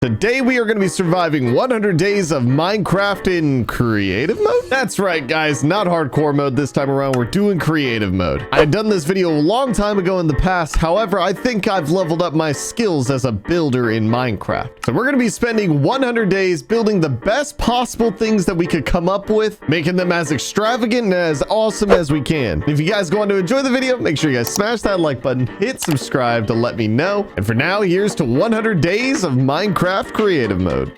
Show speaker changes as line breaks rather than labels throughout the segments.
Today we are going to be surviving 100 days of Minecraft in creative mode. That's right, guys, not hardcore mode this time around. We're doing creative mode. I had done this video a long time ago in the past. However, I think I've leveled up my skills as a builder in Minecraft. So we're going to be spending 100 days building the best possible things that we could come up with, making them as extravagant and as awesome as we can. If you guys go on to enjoy the video, make sure you guys smash that like button, hit subscribe to let me know. And for now, here's to 100 days of Minecraft creative mode.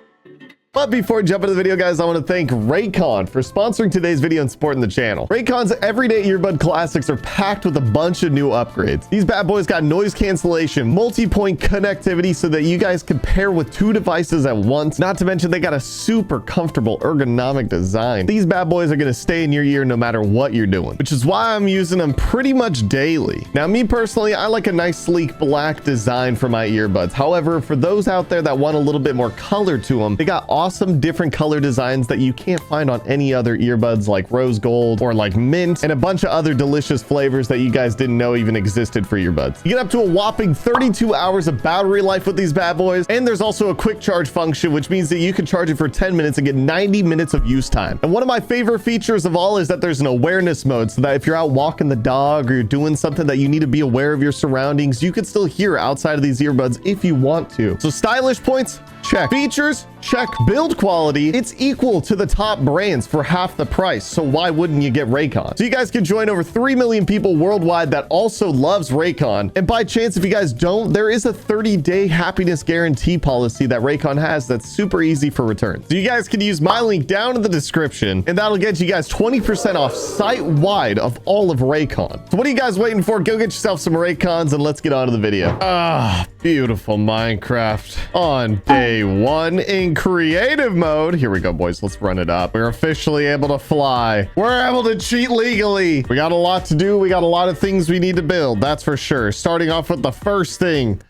But before we jump into the video, guys, I want to thank Raycon for sponsoring today's video and supporting the channel. Raycon's everyday earbud classics are packed with a bunch of new upgrades. These bad boys got noise cancellation, multi-point connectivity so that you guys can pair with two devices at once. Not to mention they got a super comfortable ergonomic design. These bad boys are going to stay in your ear no matter what you're doing, which is why I'm using them pretty much daily. Now, me personally, I like a nice sleek black design for my earbuds. However, for those out there that want a little bit more color to them, they got awesome different color designs that you can't find on any other earbuds, like rose gold or like mint, and a bunch of other delicious flavors that you guys didn't know even existed for earbuds. You get up to a whopping 32 hours of battery life with these bad boys, and there's also a quick charge function, which means that you can charge it for 10 minutes and get 90 minutes of use time. And one of my favorite features of all is that there's an awareness mode, so that if you're out walking the dog or you're doing something that you need to be aware of your surroundings, you can still hear outside of these earbuds if you want to. So stylish points, check. Features, check. Build quality, it's equal to the top brands for half the price, so why wouldn't you get Raycon? So you guys can join over 3 million people worldwide that also loves Raycon. And by chance, if you guys don't, there is a 30-day happiness guarantee policy that Raycon has that's super easy for returns. So you guys can use my link down in the description, and that'll get you guys 20% off site-wide of all of Raycon. So what are you guys waiting for? Go get yourself some Raycons and let's get on to the video. Ah, beautiful Minecraft on day one in creative mode. Here we go, boys. Let's run it up. We're officially able to fly. We're able to cheat legally. We got a lot to do. We got a lot of things we need to build. That's for sure. Starting off with the first thing.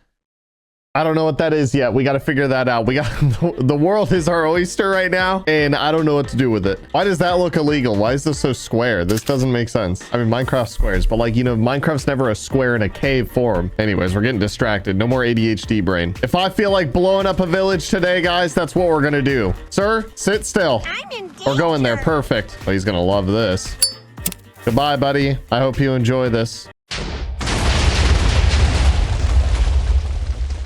I don't know what that is yet. We got to figure that out. We got the world is our oyster right now, and I don't know what to do with it. Why does that look illegal? Why is this so square? This doesn't make sense. I mean, Minecraft squares, but like, you know, Minecraft's never a square in a cave form. Anyways, we're getting distracted. No more ADHD brain. If I feel like blowing up a village today, guys, that's what we're gonna do. Sir, sit still.
I'm in danger.
We're going there. Perfect. Oh, he's gonna love this. Goodbye, buddy. I hope you enjoy this.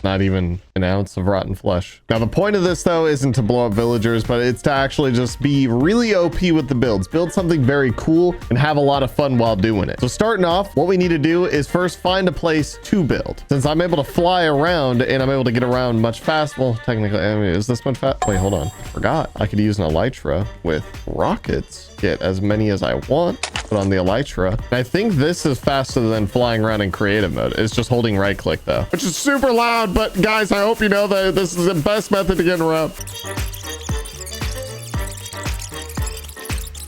Not even an ounce of rotten flesh. Now, the point of this, though, isn't to blow up villagers, but it's to actually just be really OP with the builds. Build something very cool and have a lot of fun while doing it. So starting off, what we need to do is first find a place to build. Since I'm able to fly around and I'm able to get around much fast. Well, technically, I mean, is this much fast? Wait, hold on. I forgot. I could use an elytra with rockets. Get as many as I want. Put on the elytra. And I think this is faster than flying around in creative mode. It's just holding right click though, which is super loud. But guys, I hope you know that this is the best method to get around.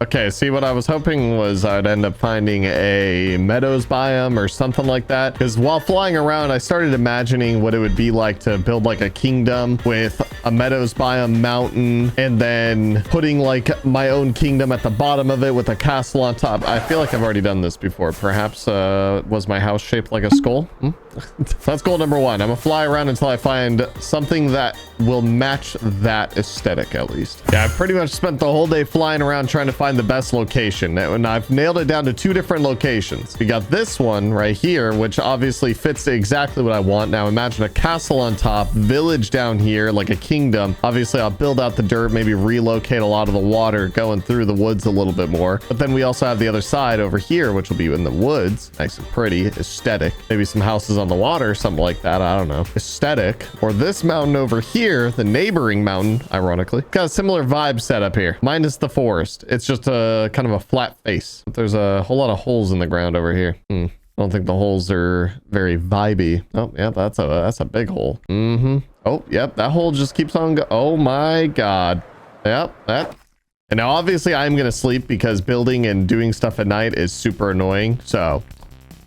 Okay, see, what I was hoping was I'd end up finding a meadows biome or something like that. Because while flying around, I started imagining what it would be like to build like a kingdom with a meadows biome mountain and then putting like my own kingdom at the bottom of it with a castle on top. I feel like I've already done this before. Perhaps was my house shaped like a skull? That's goal number one. I'm gonna fly around until I find something that will match that aesthetic at least. Yeah, I've pretty much spent the whole day flying around trying to find the best location, and I've nailed it down to 2 different locations. We got this one right here, which obviously fits exactly what I want. Now imagine a castle on top, village down here, like a kingdom. Obviously I'll build out the dirt, maybe relocate a lot of the water going through the woods a little bit more. But then we also have the other side over here, which will be in the woods. Nice and pretty, aesthetic. Maybe some houses on the water, something like that. I don't know. Aesthetic. Or this mountain over here, the neighboring mountain, ironically, got a similar vibe set up here. Minus the forest. It's just a kind of a flat face. There's a whole lot of holes in the ground over here. I don't think the holes are very vibey. Oh, yeah, that's a big hole. Oh, yep, that hole just keeps on go. Oh my God. Yep, that. And now obviously I'm gonna sleep because building and doing stuff at night is super annoying. So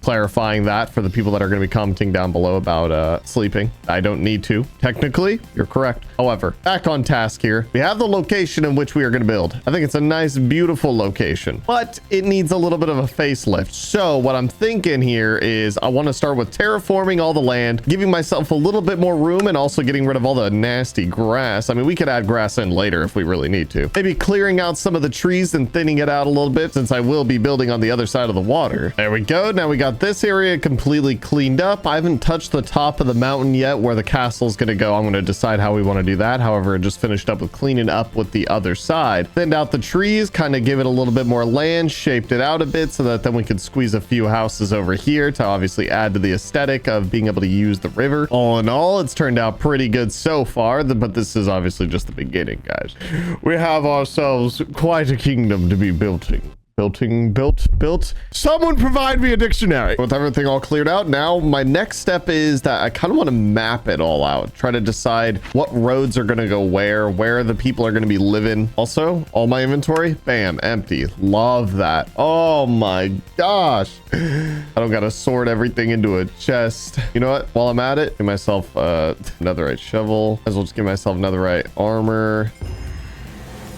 clarifying that for the people that are going to be commenting down below about sleeping. I don't need to. Technically, you're correct. However, back on task here. We have the location in which we are going to build. I think it's a nice, beautiful location, but it needs a little bit of a facelift. So what I'm thinking here is I want to start with terraforming all the land, giving myself a little bit more room, and also getting rid of all the nasty grass. I mean, we could add grass in later if we really need to. Maybe clearing out some of the trees and thinning it out a little bit, since I will be building on the other side of the water. There we go. Now we got this area completely cleaned up. I haven't touched the top of the mountain yet where the castle is going to go. I'm going to decide how we want to do that. However, I just finished up with cleaning up with the other side. Thinned out the trees, kind of give it a little bit more land, shaped it out a bit so that then we could squeeze a few houses over here to obviously add to the aesthetic of being able to use the river. All in all, it's turned out pretty good so far, but this is obviously just the beginning, guys. We have ourselves quite a kingdom to be building. Built. Someone provide me a dictionary. With everything all cleared out, now my next step is that I kind of want to map it all out. Try to decide what roads are going to go where the people are going to be living. Also, all my inventory, bam, empty. Love that. Oh my gosh. I don't got to sort everything into a chest. You know what? While I'm at it, give myself netherite shovel. As well just give myself netherite armor.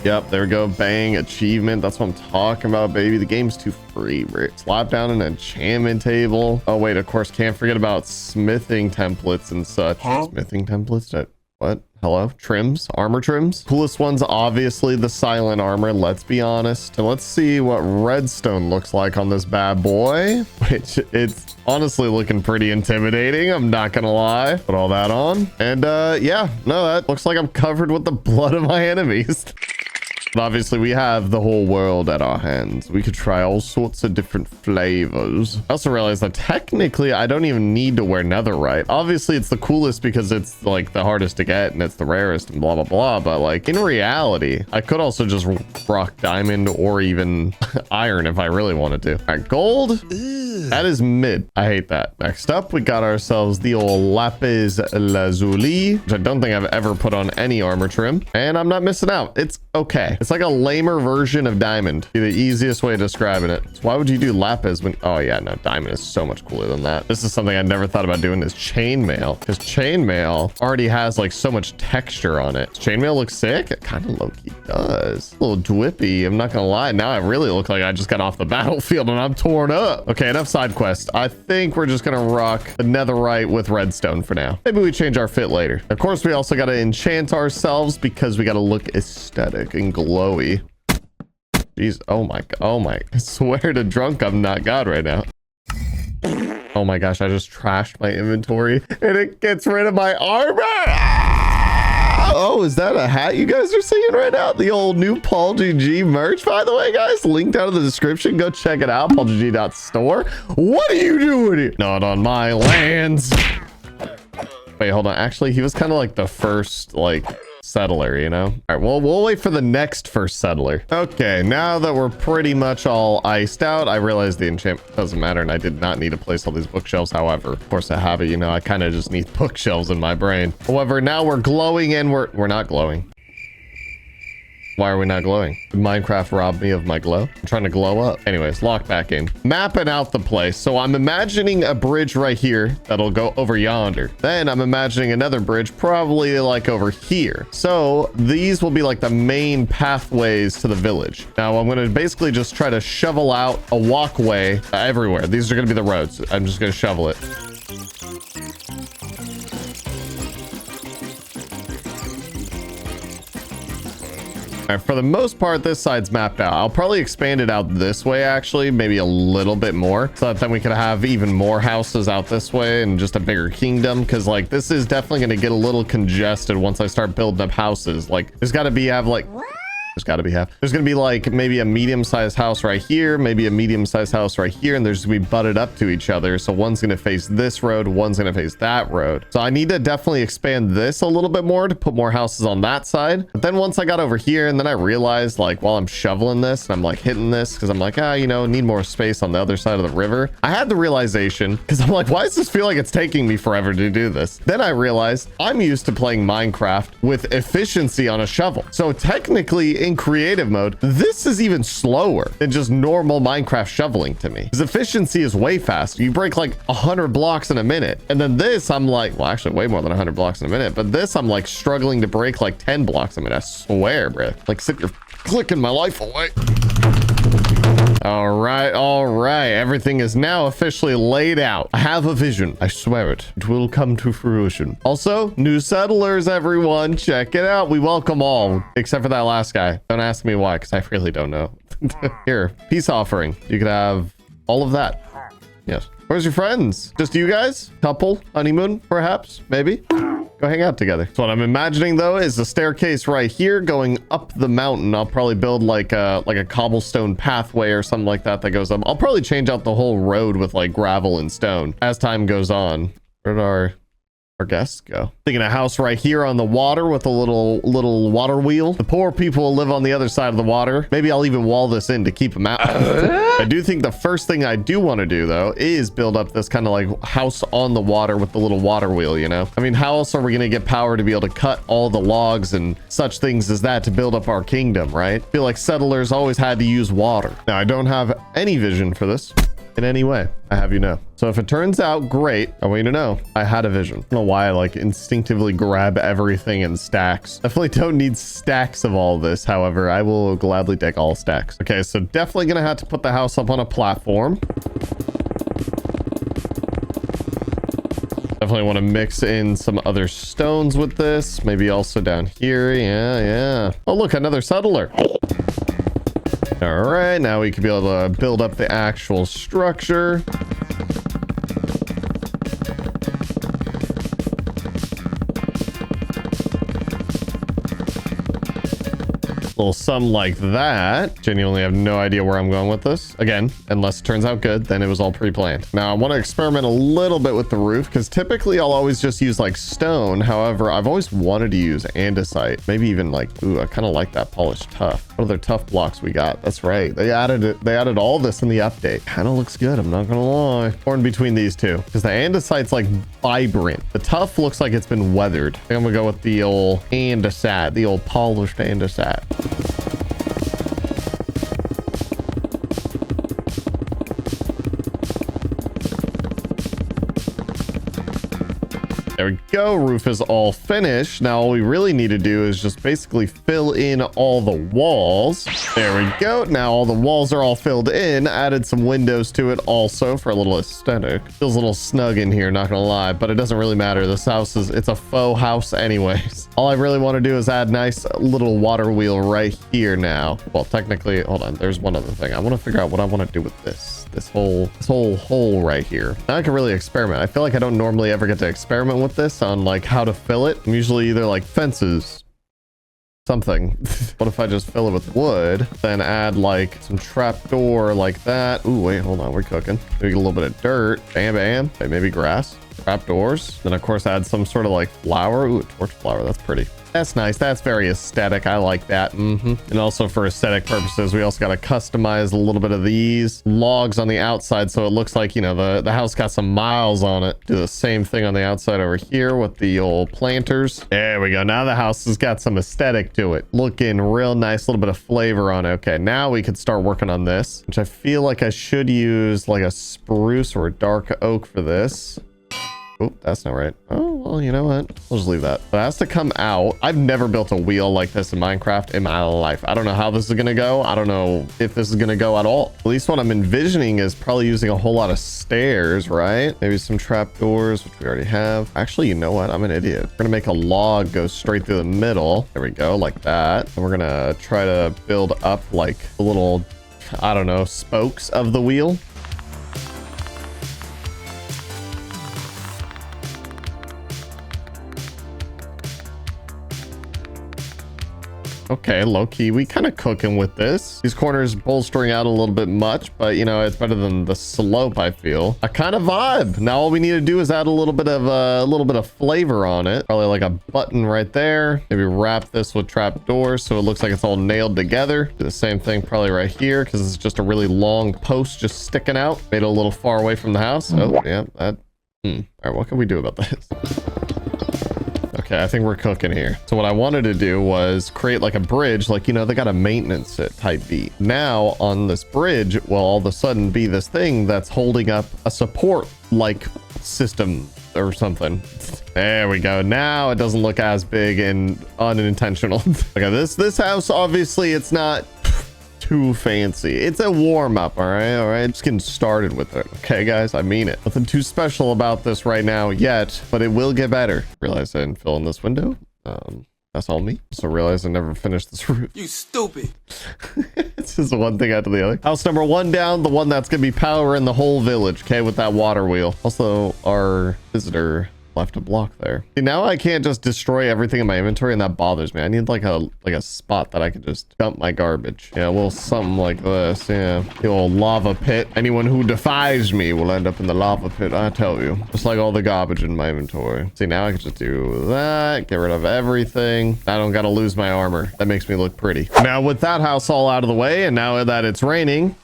Yep, there we go. Bang, achievement. That's what I'm talking about, baby. The game's too free, bro. Slap down an enchantment table. Oh, wait, of course, can't forget about smithing templates and such. Huh? Smithing templates? What? Hello? Trims? Armor trims? Coolest one's obviously the silent armor, let's be honest. And let's see what redstone looks like on this bad boy, which it's honestly looking pretty intimidating. I'm not gonna lie. Put all that on. And yeah, no, that looks like I'm covered with the blood of my enemies. But obviously we have the whole world at our hands. We could try all sorts of different flavors. I also realized that technically I don't even need to wear netherite. Obviously it's the coolest because it's like the hardest to get and it's the rarest and blah, blah, blah. But like in reality, I could also just rock diamond or even iron if I really wanted to. All right, gold. That is mid. I hate that. Next up, we got ourselves the old lapis lazuli, which I don't think I've ever put on any armor trim. And I'm not missing out. It's okay. It's like a lamer version of diamond. Be the easiest way of describing it. So why would you do lapis when, oh yeah, no, diamond is so much cooler than that. This is something I never thought about doing is chainmail, because chainmail already has like so much texture on it. Does chainmail looks sick? It kind of low-key does. A little dwippy. I'm not gonna lie. Now I really look like I just got off the battlefield and I'm torn up. Okay, enough side quest. I think we're just gonna rock the netherite with redstone for now. Maybe we change our fit later. Of course, we also got to enchant ourselves because we got to look aesthetic and glowy. Jeez, oh my god, oh my, I swear to drunk I'm not god right now. Oh my gosh, I just trashed my inventory and it gets rid of my armor. Oh, is that a hat you guys are seeing right now? The old new PaulGG merch, by the way, guys. Link down in the description. Go check it out. PaulGG.store. What are you doing here? Not on my lands. Wait, hold on. Actually, he was kind of like the first, like, settler, you know? All right, well, we'll wait for the next first settler. Okay, now that we're pretty much all iced out, I realized the enchantment doesn't matter, and I did not need to place all these bookshelves. However, of course I have it, you know, I kind of just need bookshelves in my brain. However, now we're glowing and we're not glowing. Why are we not glowing? Did Minecraft rob me of my glow? I'm trying to glow up. Anyways, lock back in. Mapping out the place. So I'm imagining a bridge right here that'll go over yonder. Then I'm imagining another bridge probably like over here. So these will be like the main pathways to the village. Now I'm going to basically just try to shovel out a walkway everywhere. These are going to be the roads. I'm just going to shovel it. All right, for the most part, this side's mapped out. I'll probably expand it out this way, actually, maybe a little bit more, so that then we could have even more houses out this way and just a bigger kingdom. Because like this is definitely going to get a little congested once I start building up houses. Like there's got to be there's got to be there's going to be like maybe a medium-sized house right here, maybe a medium-sized house right here, and there's going to be butted up to each other. So one's going to face this road, one's going to face that road. So I need to definitely expand this a little bit more to put more houses on that side. But then once I got over here, and then I realized like while I'm shoveling this and I'm like hitting this because I'm like, you know, need more space on the other side of the river. I had the realization because I'm like, why does this feel like it's taking me forever to do this? Then I realized I'm used to playing Minecraft with efficiency on a shovel. So technically in creative mode, this is even slower than just normal Minecraft shoveling to me. His efficiency is way faster. You break like 100 blocks in a minute. And then this, I'm like, well, actually way more than 100 blocks in a minute. But this, I'm like struggling to break like 10 blocks a minute. I swear, bro. Like, sit your clicking my life away. All right. Everything is now officially laid out. I have a vision. I swear it. It will come to fruition. Also, new settlers, everyone. Check it out. We welcome all, except for that last guy. Don't ask me why, because I really don't know. Here, peace offering. You could have all of that. Yes. Where's your friends? Just you guys? Couple? Honeymoon, perhaps? Maybe? Go hang out together. So what I'm imagining though is a staircase right here going up the mountain. I'll probably build like a cobblestone pathway or something like that that goes up. I'll probably change out the whole road with like gravel and stone as time goes on. Where did our guests go? Thinking a house right here on the water with a little water wheel. The poor people will live on the other side of the water. Maybe I'll even wall this in to keep them out. I do think the first thing I do want to do though is build up this kind of like house on the water with the little water wheel, you know? I mean, how else are we going to get power to be able to cut all the logs and such things as that to build up our kingdom, right? I feel like settlers always had to use water. Now, I don't have any vision for this in any way. I have you know. So if it turns out great, I want you to know I had a vision. I don't know why I like instinctively grab everything in stacks. Definitely don't need stacks of all this. However, I will gladly take all stacks. Okay, so definitely gonna have to put the house up on a platform. Definitely want to mix in some other stones with this. Maybe also down here. Yeah. Oh, look, another settler. All right, now we can be able to build up the actual structure. Little something like that. Genuinely have no idea where I'm going with this. Again, unless it turns out good, then it was all pre-planned. Now I want to experiment a little bit with the roof because typically I'll always just use like stone. However, I've always wanted to use andesite. Maybe even like, ooh, I kind of like that polished tuff. What other tough blocks we got? That's right. They added it. They added all this in the update. Kind of looks good. I'm not gonna lie. Torn between these two because the andesite's like vibrant. The tuff looks like it's been weathered. I think I'm gonna go with the old andesite, the old polished andesite. There we go. Roof is all finished. Now all we really need to do is just basically fill in all the walls. There we go. Now all the walls are all filled in. Added some windows to it also for a little aesthetic. Feels a little snug in here, not gonna lie, but it doesn't really matter. This house it's a faux house anyways. All I really want to do is add nice little water wheel right here now. Well, technically, hold on. There's one other thing. I want to figure out what I want to do with this whole hole right here. Now I can really experiment. I feel like I don't normally ever get to experiment with this on like how to fill it. I'm usually either like fences, something. What if I just fill it with wood, then add like some trapdoor like that? Ooh, wait, hold on. We're cooking. Maybe a little bit of dirt. Bam. Okay, maybe grass. Trapdoors. Then of course add some sort of like flower. Ooh, torch flower. That's pretty. That's nice. That's very aesthetic. I like that. And also for aesthetic purposes, we also got to customize a little bit of these logs on the outside so it looks like, you know, the house got some miles on it. Do the same thing on the outside over here with the old planters. There we go. Now the house has got some aesthetic to it. Looking real nice. A little bit of flavor on it. Okay, now we could start working on this, which I feel like I should use like a spruce or a dark oak for this. Oh, that's not right. Oh, well, you know what? We'll just leave that. But it has to come out. I've never built a wheel like this in Minecraft in my life. I don't know how this is going to go. I don't know if this is going to go at all. At least what I'm envisioning is probably using a whole lot of stairs, right? Maybe some trapdoors, which we already have. Actually, you know what? I'm an idiot. We're going to make a log go straight through the middle. There we go, like that. And we're going to try to build up like a little, I don't know, spokes of the wheel. Okay, low-key, we kind of cooking with this. These corners bolstering out a little bit much, but you know, it's better than the slope, I feel. I kind of vibe. Now all we need to do is add a little bit of flavor on it. Probably like a button right there. Maybe wrap this with trapdoors so it looks like it's all nailed together. Do the same thing probably right here because it's just a really long post just sticking out. Made it a little far away from the house. Oh, yeah, that. All right, what can we do about this? Okay, I think we're cooking here. So what I wanted to do was create like a bridge, like, you know, they got a maintenance it type beat. Now on this bridge will all of a sudden be this thing that's holding up a support like system or something. There we go. Now it doesn't look as big and unintentional. Okay, this house, obviously it's not too fancy. It's a warm-up. All right, just getting started with it. Okay, guys, I mean it. Nothing too special about this right now yet, but it will get better. Realize I didn't fill in this window. That's all me. So realize I never finished this roof. You stupid. It's just one thing after the other. House number 1 down, the one that's gonna be powering the whole village, okay, with that water wheel. Also, our visitor left a block there. See, now I can't just destroy everything in my inventory, and that bothers me. I need like a spot that I can just dump my garbage. Yeah, well, something like this. Yeah, the old lava pit. Anyone who defies me will end up in the lava pit, I tell you. Just like all the garbage in my inventory. See, now I can just do that, get rid of everything. I don't gotta lose my armor. That makes me look pretty. Now with that house all out of the way, and now that it's raining,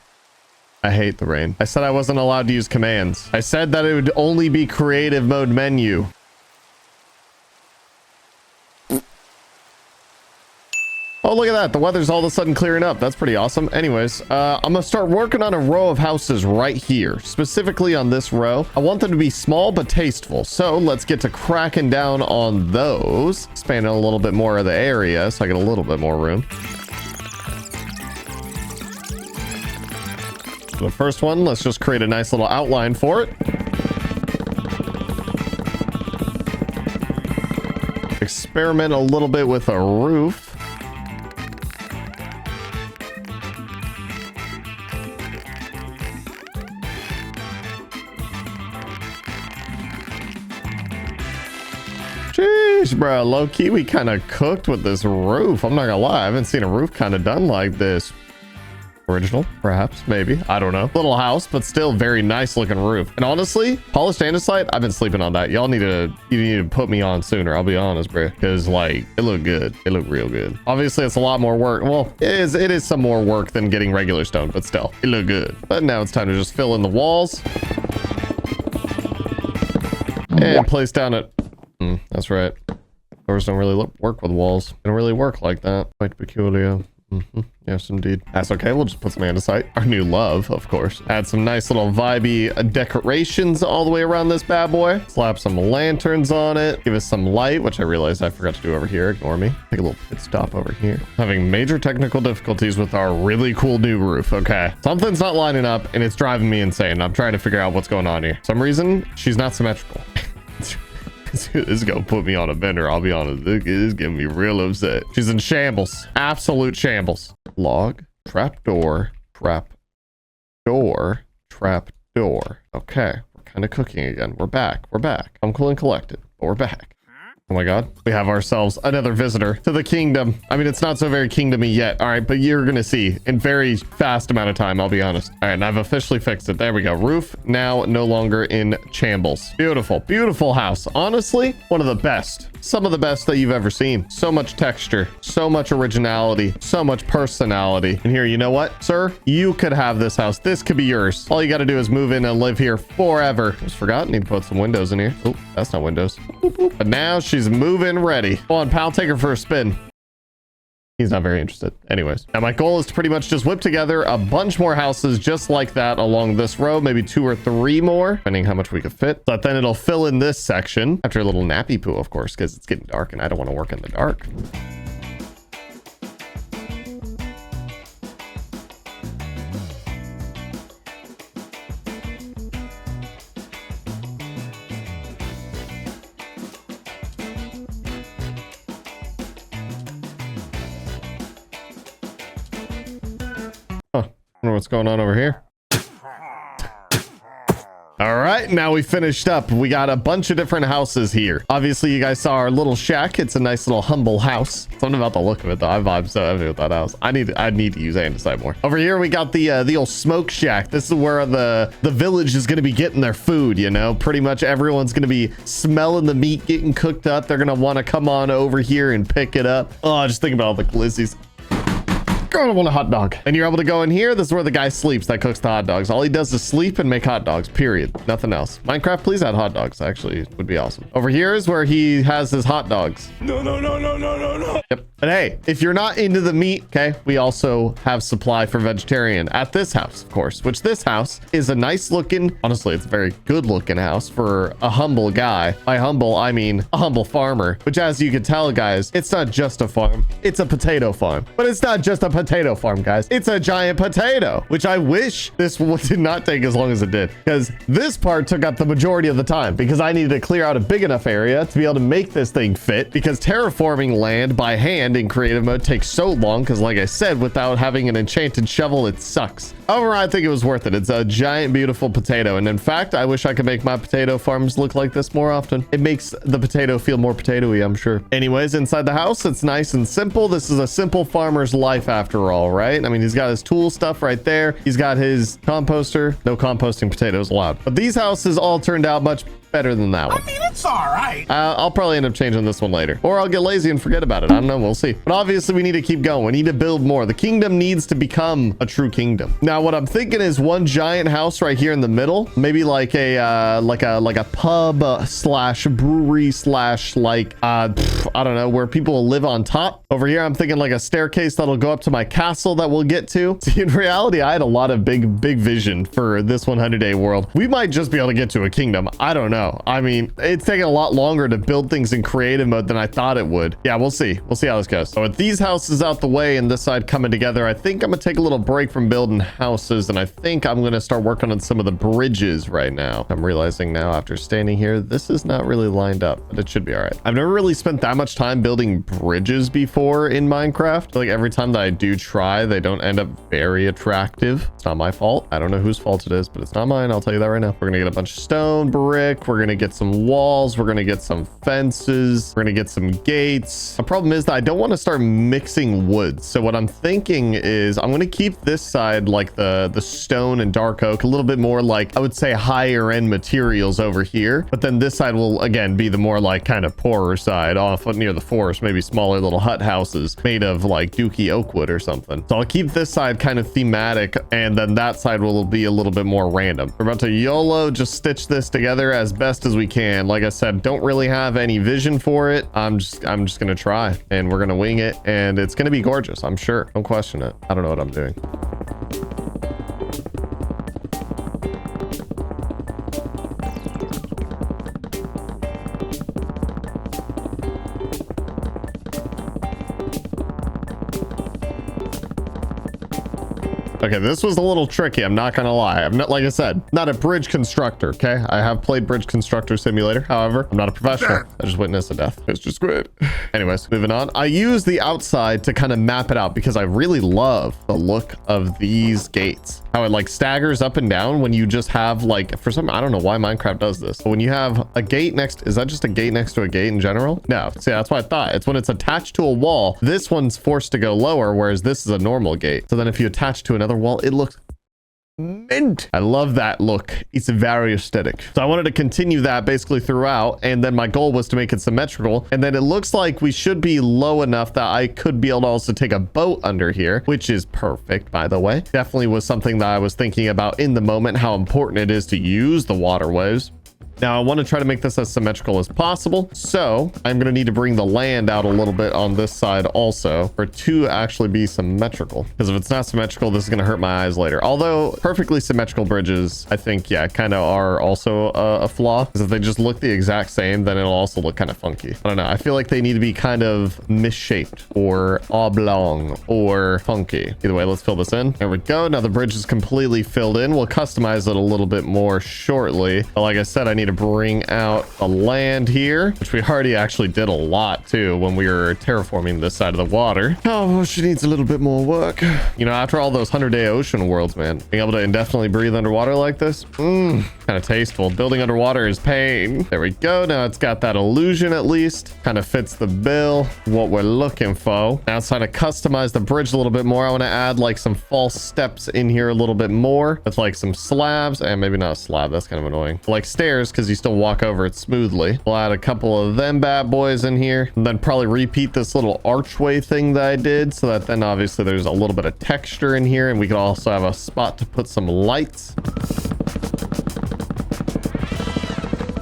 I hate the rain. I said I wasn't allowed to use commands. I said that it would only be creative mode menu. Oh, look at that. The weather's all of a sudden clearing up. That's pretty awesome. Anyways, I'm gonna start working on a row of houses right here, specifically on this row. I want them to be small but tasteful. So let's get to cracking down on those. Expanding a little bit more of the area so I get a little bit more room. The first one, let's just create a nice little outline for it. Experiment a little bit with a roof. Jeez, bro, low-key, we kind of cooked with this roof. I'm not gonna lie, I haven't seen a roof kind of done like this. Original, perhaps, maybe, I don't know. Little house, but still very nice looking roof. And honestly, polished andesite, I've been sleeping on that. Y'all need to put me on sooner, I'll be honest, bro, because like it looked good. It looked real good. Obviously it's a lot more work. Well, it is some more work than getting regular stone, but still it looked good. But now it's time to just fill in the walls and place down it. That's right, doors don't really work with walls. They don't really work like that. Quite peculiar. Yes, indeed. That's okay. We'll just put some andesite. Our new love, of course. Add some nice little vibey decorations all the way around this bad boy. Slap some lanterns on it. Give us some light, which I realized I forgot to do over here. Ignore me. Take a little pit stop over here. Having major technical difficulties with our really cool new roof. Okay. Something's not lining up and it's driving me insane. I'm trying to figure out what's going on here. For some reason, she's not symmetrical. This is gonna put me on a bender, I'll be honest. This is getting me real upset. She's in shambles. Absolute shambles. Log, trapdoor, trapdoor, trapdoor. Okay, we're kind of cooking again. We're back. I'm cool and collected, but we're back. Oh my god, we have ourselves another visitor to the kingdom. I mean, it's not so very kingdomy yet. All right, but you're gonna see in very fast amount of time, I'll be honest. All right, and I've officially fixed it. There we go. Roof now no longer in shambles. Beautiful, beautiful house. Honestly, one of the best. Some of the best that you've ever seen. So much texture, so much originality, so much personality. And here, you know what, sir? You could have this house. This could be yours. All you got to do is move in and live here forever. Just forgot. Need to put some windows in here. Oh, that's not windows. Boop, boop. But now she's moving ready. Come on, pal, take her for a spin. He's not very interested. Anyways, now my goal is to pretty much just whip together a bunch more houses just like that along this row, maybe 2 or 3 more, depending how much we could fit. But then it'll fill in this section after a little nappy poo, of course, because it's getting dark and I don't want to work in the dark. I don't know what's going on over here. All right, now we finished up. We got a bunch of different houses here. Obviously, you guys saw our little shack. It's a nice little humble house. Something about the look of it, though. I vibe so heavy with that house. I need to use andesite more. Over here, we got the old smoke shack. This is where the village is going to be getting their food, you know? Pretty much everyone's going to be smelling the meat getting cooked up. They're going to want to come on over here and pick it up. Oh, just think about all the glizzies. God, I want a hot dog. And you're able to go in here. This is where the guy sleeps that cooks the hot dogs. All he does is sleep and make hot dogs, period. Nothing else. Minecraft, please add hot dogs. Actually, would be awesome. Over here is where he has his hot dogs. No. Yep. And hey, if you're not into the meat, okay, we also have supply for vegetarian at this house, of course, which this house is a nice looking, honestly, it's a very good looking house for a humble guy. By humble, I mean a humble farmer, which as you can tell, guys, it's not just a farm, it's a potato farm. But it's not just a potato farm, guys. It's a giant potato, which I wish this did not take as long as it did, because this part took up the majority of the time because I needed to clear out a big enough area to be able to make this thing fit, because terraforming land by hand in creative mode takes so long because, like I said, without having an enchanted shovel, it sucks. However, I think it was worth it. It's a giant, beautiful potato. And in fact, I wish I could make my potato farms look like this more often. It makes the potato feel more potatoey, I'm sure. Anyways, inside the house, it's nice and simple. This is a simple farmer's life after all, right? I mean, he's got his tool stuff right there. He's got his composter. No composting potatoes allowed. But these houses all turned out much better than that one. I mean, it's all right. I'll probably end up changing this one later, or I'll get lazy and forget about it. I don't know. We'll see. But obviously we need to keep going. We need to build more. The kingdom needs to become a true kingdom. Now, what I'm thinking is one giant house right here in the middle, maybe like a pub slash brewery slash like, I don't know, where people will live on top. Over here, I'm thinking like a staircase that'll go up to my castle that we'll get to. See, in reality, I had a lot of big vision for this 100-day world. We might just be able to get to a kingdom. I don't know. I mean, it's taking a lot longer to build things in creative mode than I thought it would. Yeah, we'll see. We'll see how this goes. So with these houses out the way and this side coming together, I think I'm gonna take a little break from building houses, and I think I'm gonna start working on some of the bridges right now. I'm realizing now after standing here, this is not really lined up, but it should be all right. I've never really spent that much time building bridges before in Minecraft. Like every time that I do try, they don't end up very attractive. It's not my fault. I don't know whose fault it is, but it's not mine. I'll tell you that right now. We're gonna get a bunch of stone, brick. We're gonna get some walls. We're gonna get some fences. We're gonna get some gates. The problem is that I don't want to start mixing woods. So what I'm thinking is I'm gonna keep this side like the stone and dark oak, a little bit more like, I would say, higher end materials over here. But then this side will again be the more like kind of poorer side off near the forest, maybe smaller little hut houses made of like dookie oak wood or something. So I'll keep this side kind of thematic, and then that side will be a little bit more random. We're about to YOLO just stitch this together as best as we can. Like I said, don't really have any vision for it. I'm just gonna try, and we're gonna wing it, and it's gonna be gorgeous, I'm sure. Don't question it. I don't know what I'm doing. Okay, this was a little tricky. I'm not gonna lie. I'm not, like I said, not a bridge constructor. Okay, I have played Bridge Constructor Simulator. However, I'm not a professional. I just witnessed a death. It's just good. Anyways, moving on. I use the outside to kind of map it out because I really love the look of these gates. How it like staggers up and down when you just have like, for some, I don't know why Minecraft does this, but when you have a gate next, is that just a gate next to a gate in general? No, see, that's what I thought. It's when it's attached to a wall, this one's forced to go lower, whereas this is a normal gate. So then if you attach to another wall, it looks mint. I love that look. It's very aesthetic. So I wanted to continue that basically throughout, and then my goal was to make it symmetrical. And then it looks like we should be low enough that I could be able to also take a boat under here, which is perfect, by the way. Definitely was something that I was thinking about in the moment, how important it is to use the waterways. Now, I want to try to make this as symmetrical as possible. So I'm going to need to bring the land out a little bit on this side also for it to actually be symmetrical. Because if it's not symmetrical, this is going to hurt my eyes later. Although perfectly symmetrical bridges, I think, yeah, kind of are also a flaw. Because if they just look the exact same, then it'll also look kind of funky. I don't know. I feel like they need to be kind of misshaped or oblong or funky. Either way, let's fill this in. There we go. Now the bridge is completely filled in. We'll customize it a little bit more shortly. But like I said, I need to bring out the land here, which we already actually did a lot too when we were terraforming this side of the water. Oh, she needs a little bit more work. You know, after all those 100-day ocean worlds, man, being able to indefinitely breathe underwater like this, kind of tasteful. Building underwater is pain. There we go. Now it's got that illusion at least. Kind of fits the bill, what we're looking for. Now it's time to customize the bridge a little bit more. I want to add like some false steps in here a little bit more with like some slabs, and maybe not a slab. That's kind of annoying. Like stairs, because you still walk over it smoothly. We'll add a couple of them bad boys in here, and then probably repeat this little archway thing that I did, so that then obviously there's a little bit of texture in here, and we could also have a spot to put some lights.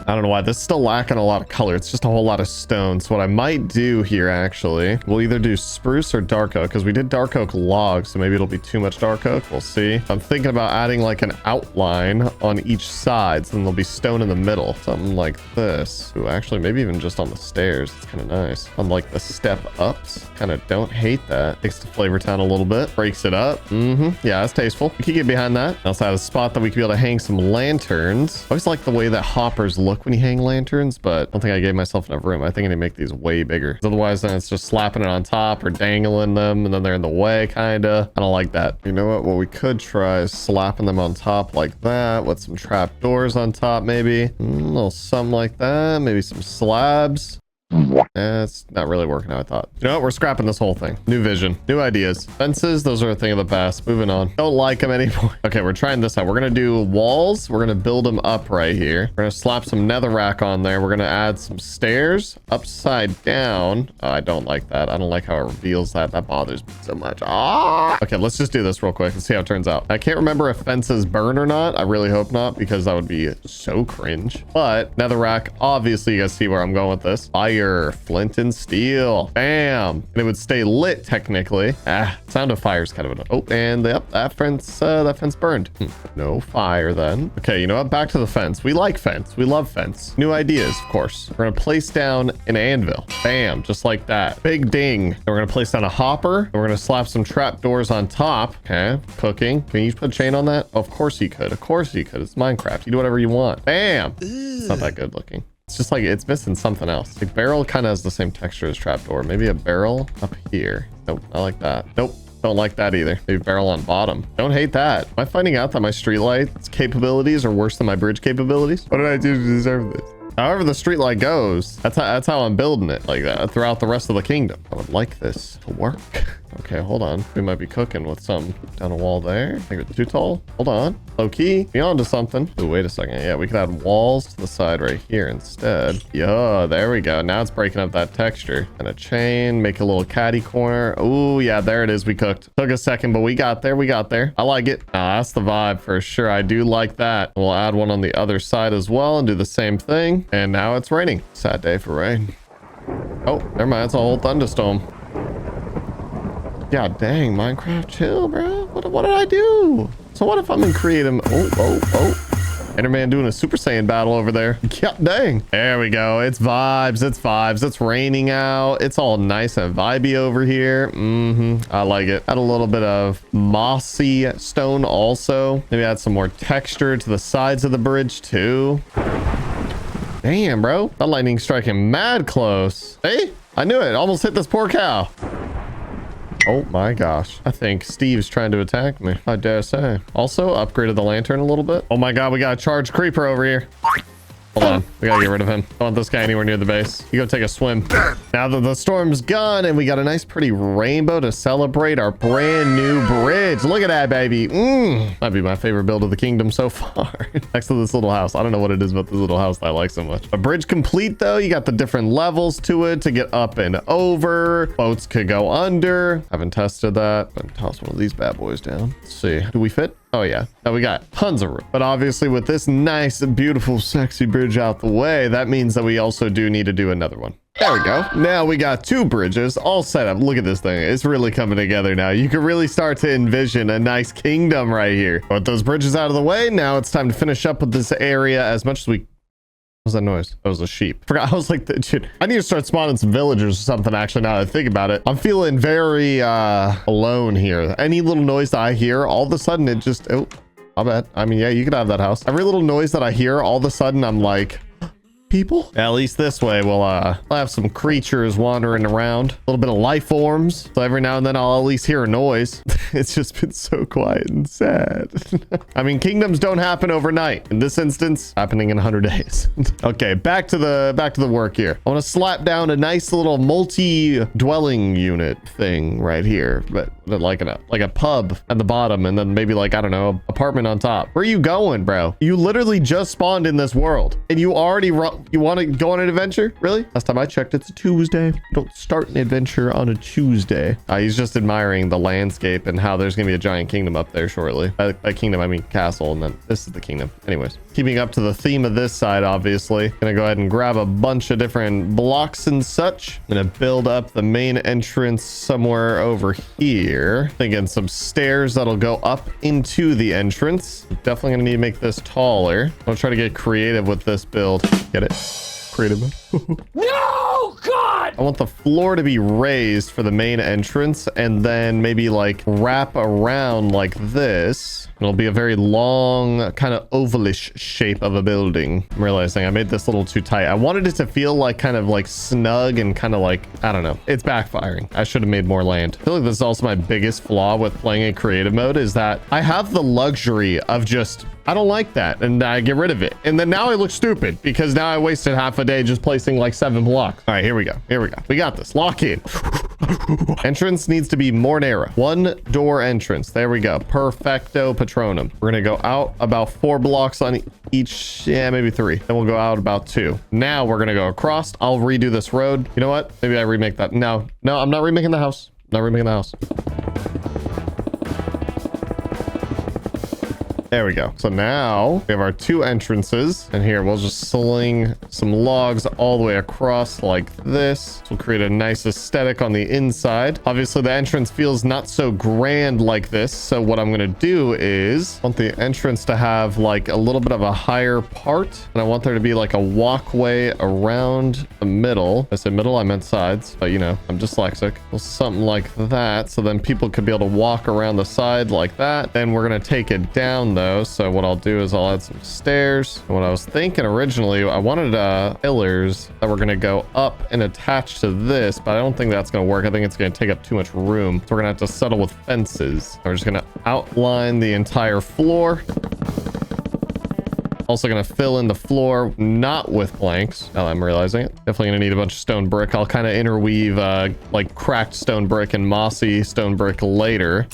I don't know why this is still lacking a lot of color. It's just a whole lot of stone. So what I might do here, actually, we'll either do spruce or dark oak, because we did dark oak logs, so maybe it'll be too much dark oak. We'll see. I'm thinking about adding like an outline on each side, so then there'll be stone in the middle, something like this. Ooh, actually, maybe even just on the stairs. It's kind of nice. On like the step ups, kind of don't hate that. Takes the flavor down a little bit, breaks it up. Yeah, that's tasteful. We can get behind that. I also have a spot that we could be able to hang some lanterns. I always like the way that hoppers look when you hang lanterns, but I don't think I gave myself enough room. I think I need to make these way bigger. Otherwise, then it's just slapping it on top or dangling them, and then they're in the way, kind of. I don't like that. You know what we could try is slapping them on top like that with some trap doors on top, maybe. A little something like that. Maybe some slabs. It's not really working how I thought. You know what? We're scrapping this whole thing. New vision, new ideas. Fences, those are a thing of the past. Moving on. Don't like them anymore. Okay, we're trying this out. We're gonna do walls. We're gonna build them up right here. We're gonna slap some netherrack on there. We're gonna add some stairs upside down. Oh, I don't like that. I don't like how it reveals that. That bothers me so much. Okay, let's just do this real quick and see how it turns out. I can't remember if fences burn or not. I really hope not, because that would be so cringe. But netherrack, obviously you guys see where I'm going with this. Fire, flint and steel, bam, and it would stay lit technically. Sound of fire is kind of an and yep, that fence burned. No fire then. Okay, you know what, back to the fence. We like fence, we love fence. New ideas, of course. We're gonna place down an anvil, bam, just like that, big ding. And we're gonna place down a hopper, and we're gonna slap some trap doors on top. Okay, cooking. Can you put a chain on that? Of course you could, of course you could. It's Minecraft, you do whatever you want. Bam. It's not that good looking. It's just like it's missing something else. The barrel kind of has the same texture as trapdoor. Maybe a barrel up here. Nope, I like that. Nope, don't like that either. Maybe barrel on bottom. Don't hate that. Am I finding out that my streetlight capabilities are worse than my bridge capabilities? What did I do to deserve this? However the streetlight goes, that's how I'm building it like that throughout the rest of the kingdom. I would like this to work. Okay, hold on. We might be cooking with some down a wall there. I think it's too tall. Hold on. Low key. Be on to something. Oh, wait a second. Yeah, we could add walls to the side right here instead. Yeah, there we go. Now it's breaking up that texture. And a chain. Make a little caddy corner. Oh, yeah, there it is. We cooked. Took a second, but we got there. We got there. I like it. That's the vibe for sure. I do like that. We'll add one on the other side as well and do the same thing. And now it's raining. Sad day for rain. Oh, never mind. It's a whole thunderstorm. God dang, Minecraft, chill, bro. What did I do? So what if I'm in creative? Oh. Enderman doing a Super Saiyan battle over there. God dang. There we go. It's vibes. It's vibes. It's raining out. It's all nice and vibey over here. I like it. Add a little bit of mossy stone also. Maybe add some more texture to the sides of the bridge too. Damn, bro. That lightning striking mad close. Hey, I knew it. Almost hit this poor cow. Oh my gosh. I think Steve's trying to attack me. I dare say. Also upgraded the lantern a little bit. Oh my God, we got a charged creeper over here. Hold on. We gotta get rid of him. Don't want this guy anywhere near the base. You go take a swim. Now that the storm's gone and we got a nice pretty rainbow to celebrate our brand new bridge. Look at that, baby. Might be my favorite build of the kingdom so far. Next to this little house. I don't know what it is about this little house that I like so much. A bridge complete though. You got the different levels to it to get up and over. Boats could go under. Haven't tested that. But toss one of these bad boys down. Let's see. Do we fit? Oh yeah. Now we got tons of room. But obviously with this nice, beautiful, sexy bridge out the way, that means that we also do need to do another one. There we go. Now we got two bridges all set up. Look at this thing. It's really coming together now. You can really start to envision a nice kingdom right here. With those bridges out of the way, now it's time to finish up with this area as much as we... What was that noise? That was a sheep. Forgot. I was like, dude, I need to start spawning some villagers or something. Actually, now that I think about it, I'm feeling very alone here. Any little noise that I hear, all of a sudden it just, oh, my bad. I mean, yeah, you could have that house. Every little noise that I hear, all of a sudden I'm like, people. At least this way we'll have some creatures wandering around, a little bit of life forms, so every now and then I'll at least hear a noise. It's just been so quiet and sad. I mean, kingdoms don't happen overnight. In this instance, happening in 100 days. Okay, back to the work here. I want to slap down a nice little multi-dwelling unit thing right here, but like a pub at the bottom, and then maybe like, I don't know, apartment on top. Where are you going, bro? You literally just spawned in this world and you already you want to go on an adventure? Really? Last time I checked, it's a Tuesday. Don't start an adventure on a Tuesday. He's just admiring the landscape and how there's gonna be a giant kingdom up there shortly. By kingdom, I mean castle, and then this is the kingdom. Anyways, keeping up to the theme of this side, obviously, gonna go ahead and grab a bunch of different blocks and such. I'm gonna build up the main entrance somewhere over here. Thinking some stairs that'll go up into the entrance. Definitely gonna need to make this taller. I'll try to get creative with this build. Get it? Creative mode.
No, God!
I want the floor to be raised for the main entrance, and then maybe like wrap around like this. It'll be a very long, kind of ovalish shape of a building. I'm realizing I made this a little too tight. I wanted it to feel like kind of like snug and kind of like, I don't know. It's backfiring. I should have made more land. I feel like this is also my biggest flaw with playing in creative mode, is that I have the luxury of just, I don't like that, and I get rid of it. And then now I look stupid because now I wasted half a day just placing like 7 blocks. All right, here we go. Here we go. We got this. Lock in. Entrance needs to be more narrow. 1 door entrance. There we go. Perfecto Patronum. We're gonna go out about 4 blocks on each. Yeah, maybe 3. Then we'll go out about 2. Now we're gonna go across. I'll redo this road. You know what? Maybe I remake that. No, I'm not remaking the house. Not remaking the house. There we go. So now we have our 2 entrances, and here we'll just sling some logs all the way across like this. This will create a nice aesthetic on the inside. Obviously the entrance feels not so grand like this, so what I'm going to do is I want the entrance to have like a little bit of a higher part, and I want there to be like a walkway around the middle. I said middle, I meant sides, but you know, I'm dyslexic. Well, something like that, so then people could be able to walk around the side like that. Then we're going to take it down though, so what I'll do is I'll add some stairs. And what I was thinking originally, I wanted pillars that were going to go up and attach to this, but I don't think that's going to work. I think it's going to take up too much room, so we're going to have to settle with fences. We're just going to outline the entire floor. Also going to fill in the floor, not with planks. Now I'm realizing it. Definitely going to need a bunch of stone brick. I'll kind of interweave like cracked stone brick and mossy stone brick later.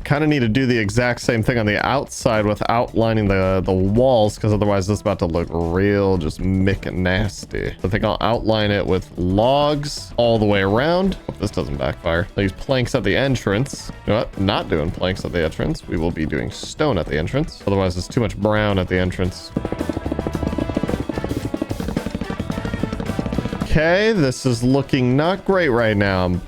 Kind of need to do the exact same thing on the outside with outlining the walls, because otherwise this is about to look real just mick nasty. I think I'll outline it with logs all the way around. Hope this doesn't backfire. These planks at the entrance. You know what? Not doing planks at the entrance. We will be doing stone at the entrance. Otherwise it's too much brown at the entrance. Okay, this is looking not great right now. I'm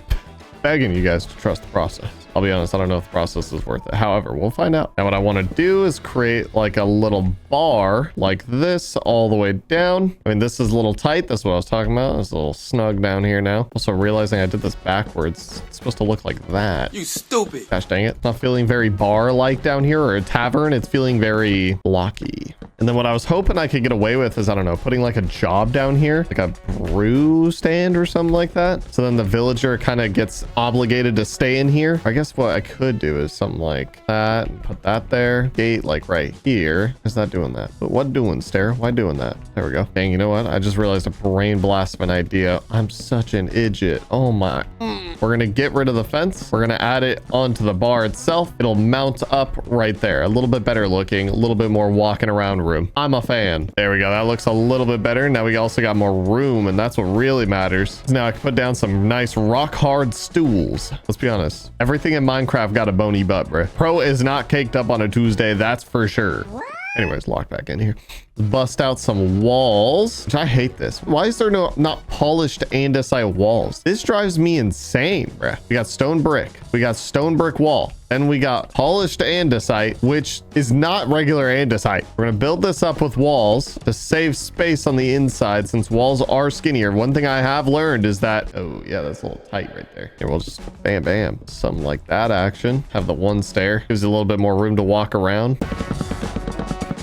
begging you guys to trust the process. I'll be honest, I don't know if the process is worth it. However, we'll find out. Now what I want to do is create like a little bar like this all the way down. I mean, this is a little tight. That's what I was talking about. It's a little snug down here now. Also realizing I did this backwards. It's supposed to look like that.
You stupid.
Gosh dang it. Not feeling very bar-like down here, or a tavern. It's feeling very blocky. And then what I was hoping I could get away with is, I don't know, putting like a job down here, like a brew stand or something like that. So then the villager kind of gets obligated to stay in here. I guess what I could do is something like that, and put that there. Gate like right here. Is that doing that? But what doing, Stair? Why doing that? There we go. Dang, you know what? I just realized a brain blast of an idea. I'm such an idiot. Oh my. We're going to get rid of the fence. We're going to add it onto the bar itself. It'll mount up right there. A little bit better looking, a little bit more walking around room. I'm a fan. There we go. That looks a little bit better. Now we also got more room, and that's what really matters. Now I can put down some nice rock hard stools. Let's be honest. Everything in Minecraft got a bony butt, bro. Pro is not caked up on a Tuesday. That's for sure. Anyways, lock back in here. Bust out some walls, which I hate this. Why is there not polished andesite walls? This drives me insane, bruh. We got stone brick. We got stone brick wall. Then we got polished andesite, which is not regular andesite. We're going to build this up with walls to save space on the inside, since walls are skinnier. One thing I have learned is that, oh yeah, that's a little tight right there. Here, we'll just bam, bam. Something like that action. Have the one stair. Gives you a little bit more room to walk around.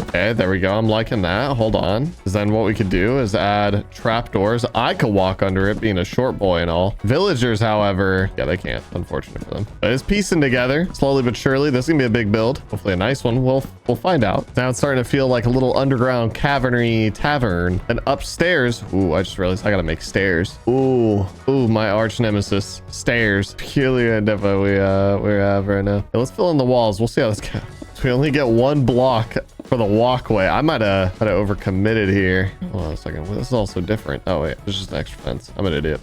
Okay, there we go. I'm liking that. Hold on. Because then what we could do is add trapdoors. I could walk under it, being a short boy and all. Villagers, however, yeah, they can't. Unfortunate for them. But it's piecing together slowly but surely. This is gonna be a big build. Hopefully a nice one. We'll find out. Now it's starting to feel like a little underground caverny tavern. And upstairs, ooh, I just realized I gotta make stairs. Ooh, my arch nemesis, stairs. Peculiar endeavor we have right now. Okay, let's fill in the walls. We'll see how this goes. We only get one block for the walkway. I might have overcommitted here. Hold on a second. This is also different. Oh wait, it's just an extra fence. I'm an idiot.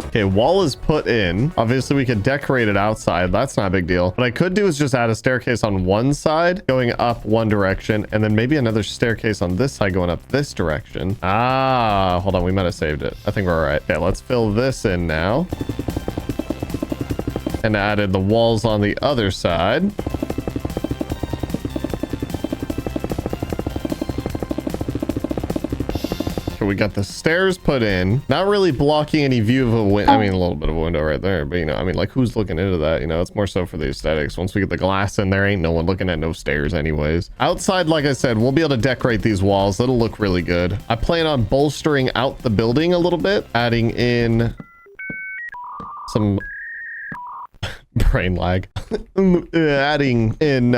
Okay, wall is put in. Obviously, we could decorate it outside. That's not a big deal. What I could do is just add a staircase on one side going up one direction, and then maybe another staircase on this side going up this direction. Ah, hold on. We might have saved it. I think we're all right. Okay, let's fill this in now. And added the walls on the other side. We got the stairs put in, not really blocking any view of a window. I mean, a little bit of a window right there, but you know, I mean, like, who's looking into that? You know, it's more so for the aesthetics. Once we get the glass in there, ain't no one looking at no stairs anyways. Outside, like I said, we'll be able to decorate these walls. It'll look really good. I plan on bolstering out the building a little bit, adding in some brain lag. Adding in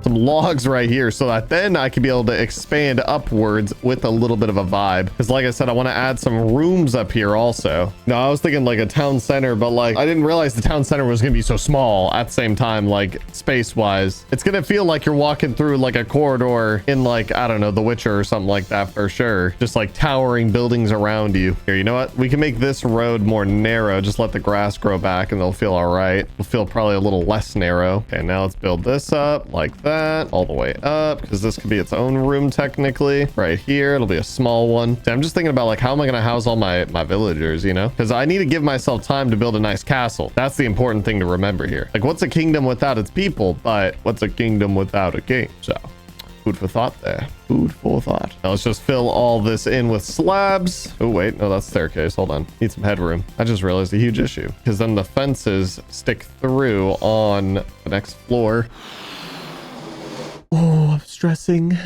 some logs right here so that then I can be able to expand upwards with a little bit of a vibe. Because like I said, I want to add some rooms up here also. No, I was thinking like a town center, but like I didn't realize the town center was going to be so small at the same time, like space wise. It's going to feel like you're walking through like a corridor in like, I don't know, The Witcher or something like that for sure. Just like towering buildings around you. Here, you know what? We can make this road more narrow. Just let the grass grow back and they'll feel all right. It'll feel probably a little less narrow. Okay, now let's build this up like that. All the way up, because this could be its own room technically. Right here, it'll be a small one. So I'm just thinking about like, how am I going to house all my villagers, you know? Because I need to give myself time to build a nice castle. That's the important thing to remember here. Like, what's a kingdom without its people? But what's a kingdom without a king? So food for thought there. Food for thought. Now let's just fill all this in with slabs. Oh wait, no, that's staircase. Hold on, need some headroom. I just realized a huge issue, because then the fences stick through on the next floor. Oh, I'm stressing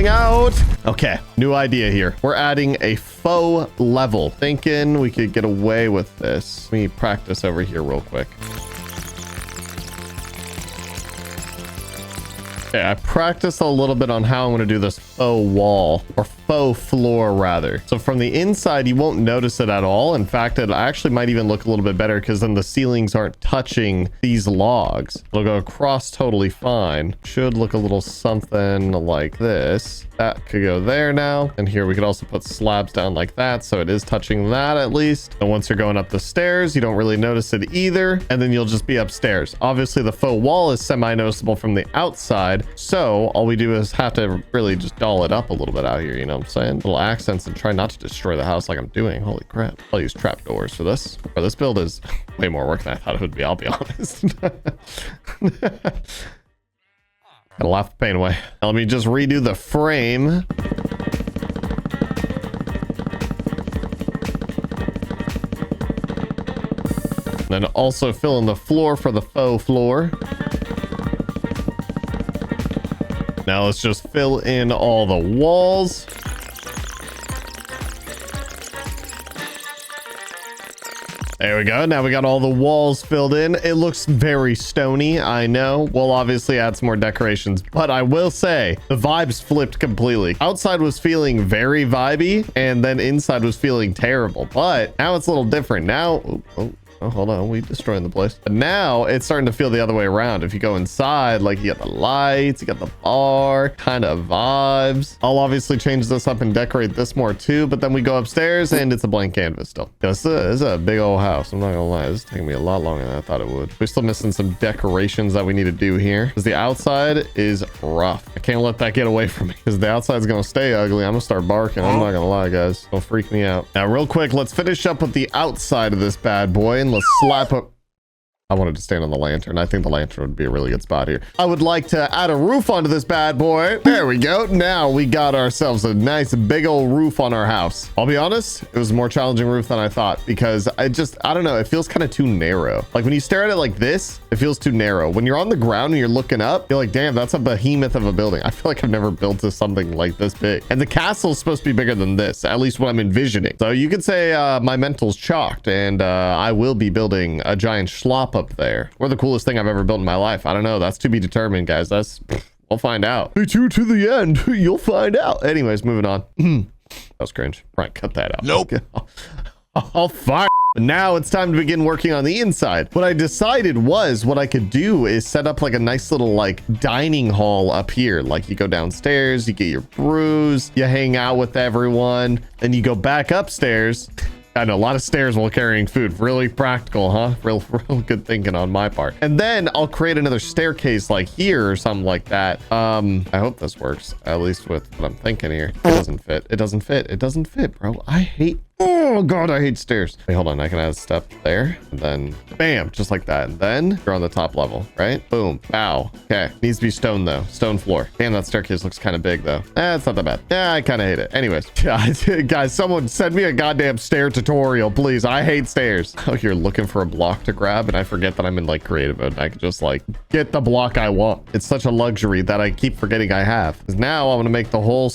out. Okay, new idea here. We're adding a faux level. Thinking we could get away with this. Let me practice over here real quick. Okay, I practiced a little bit on how I'm going to do this faux wall, or faux floor rather. So from the inside, you won't notice it at all. In fact, it actually might even look a little bit better because then the ceilings aren't touching these logs. It'll go across totally fine. Should look a little something like this. That could go there now. And here we could also put slabs down like that, so it is touching that at least. And once you're going up the stairs, you don't really notice it either. And then you'll just be upstairs. Obviously, the faux wall is semi-noticeable from the outside. So all we do is have to really just doll it up a little bit out here, you know what I'm saying? Little accents and try not to destroy the house like I'm doing. Holy crap. I'll use trapdoors for this. Or this build is way more work than I thought it would be, I'll be honest. Gotta laugh the pain away. Now let me just redo the frame. Then also fill in the floor for the faux floor. Now let's just fill in all the walls. There we go. Now we got all the walls filled in. It looks very stony, I know. We'll obviously add some more decorations, but I will say the vibes flipped completely. Outside was feeling very vibey, and then inside was feeling terrible, but now it's a little different. Now, oh, hold on, we destroying the place. But now it's starting to feel the other way around. If you go inside, like you got the lights, you got the bar, kind of vibes. I'll obviously change this up and decorate this more too, but then we go upstairs and it's a blank canvas still. This is a big old house. I'm not gonna lie, this is taking me a lot longer than I thought it would. We're still missing some decorations that we need to do here because the outside is rough. I can't let that get away from me because the outside's gonna stay ugly. I'm gonna start barking. I'm not gonna lie, guys. Don't freak me out. Now, real quick, let's finish up with the outside of this bad boy and let's slap up. I wanted to stand on the lantern. I think the lantern would be a really good spot here. I would like to add a roof onto this bad boy. There we go. Now we got ourselves a nice big old roof on our house. I'll be honest, it was a more challenging roof than I thought because I don't know. It feels kind of too narrow. Like when you stare at it like this, it feels too narrow. When you're on the ground and you're looking up, you're like, damn, that's a behemoth of a building. I feel like I've never built to something like this big. And the castle is supposed to be bigger than this, at least what I'm envisioning. So you could say my mental's chalked and I will be building a giant schlop up there. Or the coolest thing I've ever built in my life. I don't know. That's to be determined, guys. We'll find out. Stay tuned to the end. You'll find out. Anyways, moving on. That was cringe. Right, cut that out.
Nope.
I'll fire. Now it's time to begin working on the inside. What I decided was what I could do is set up like a nice little like dining hall up here. Like you go downstairs, you get your brews, you hang out with everyone, and you go back upstairs. I know a lot of stairs while carrying food. Really practical, huh? Real good thinking on my part. And then I'll create another staircase like here or something like that. I hope this works, at least with what I'm thinking here. It doesn't fit. It doesn't fit. It doesn't fit, bro. Oh God, I hate stairs. Wait, hold on. I can add a step there and then bam, just like that. And then you're on the top level, right? Boom, bow. Okay, needs to be stone though. Stone floor. Damn, that staircase looks kind of big though. It's not that bad. Yeah, I kind of hate it. Anyways, guys, someone send me a goddamn stair tutorial, please. I hate stairs. Oh, you're looking for a block to grab and I forget that I'm in like creative mode. I can just like get the block I want. It's such a luxury that I keep forgetting I have. 'Cause now I'm going to make the whole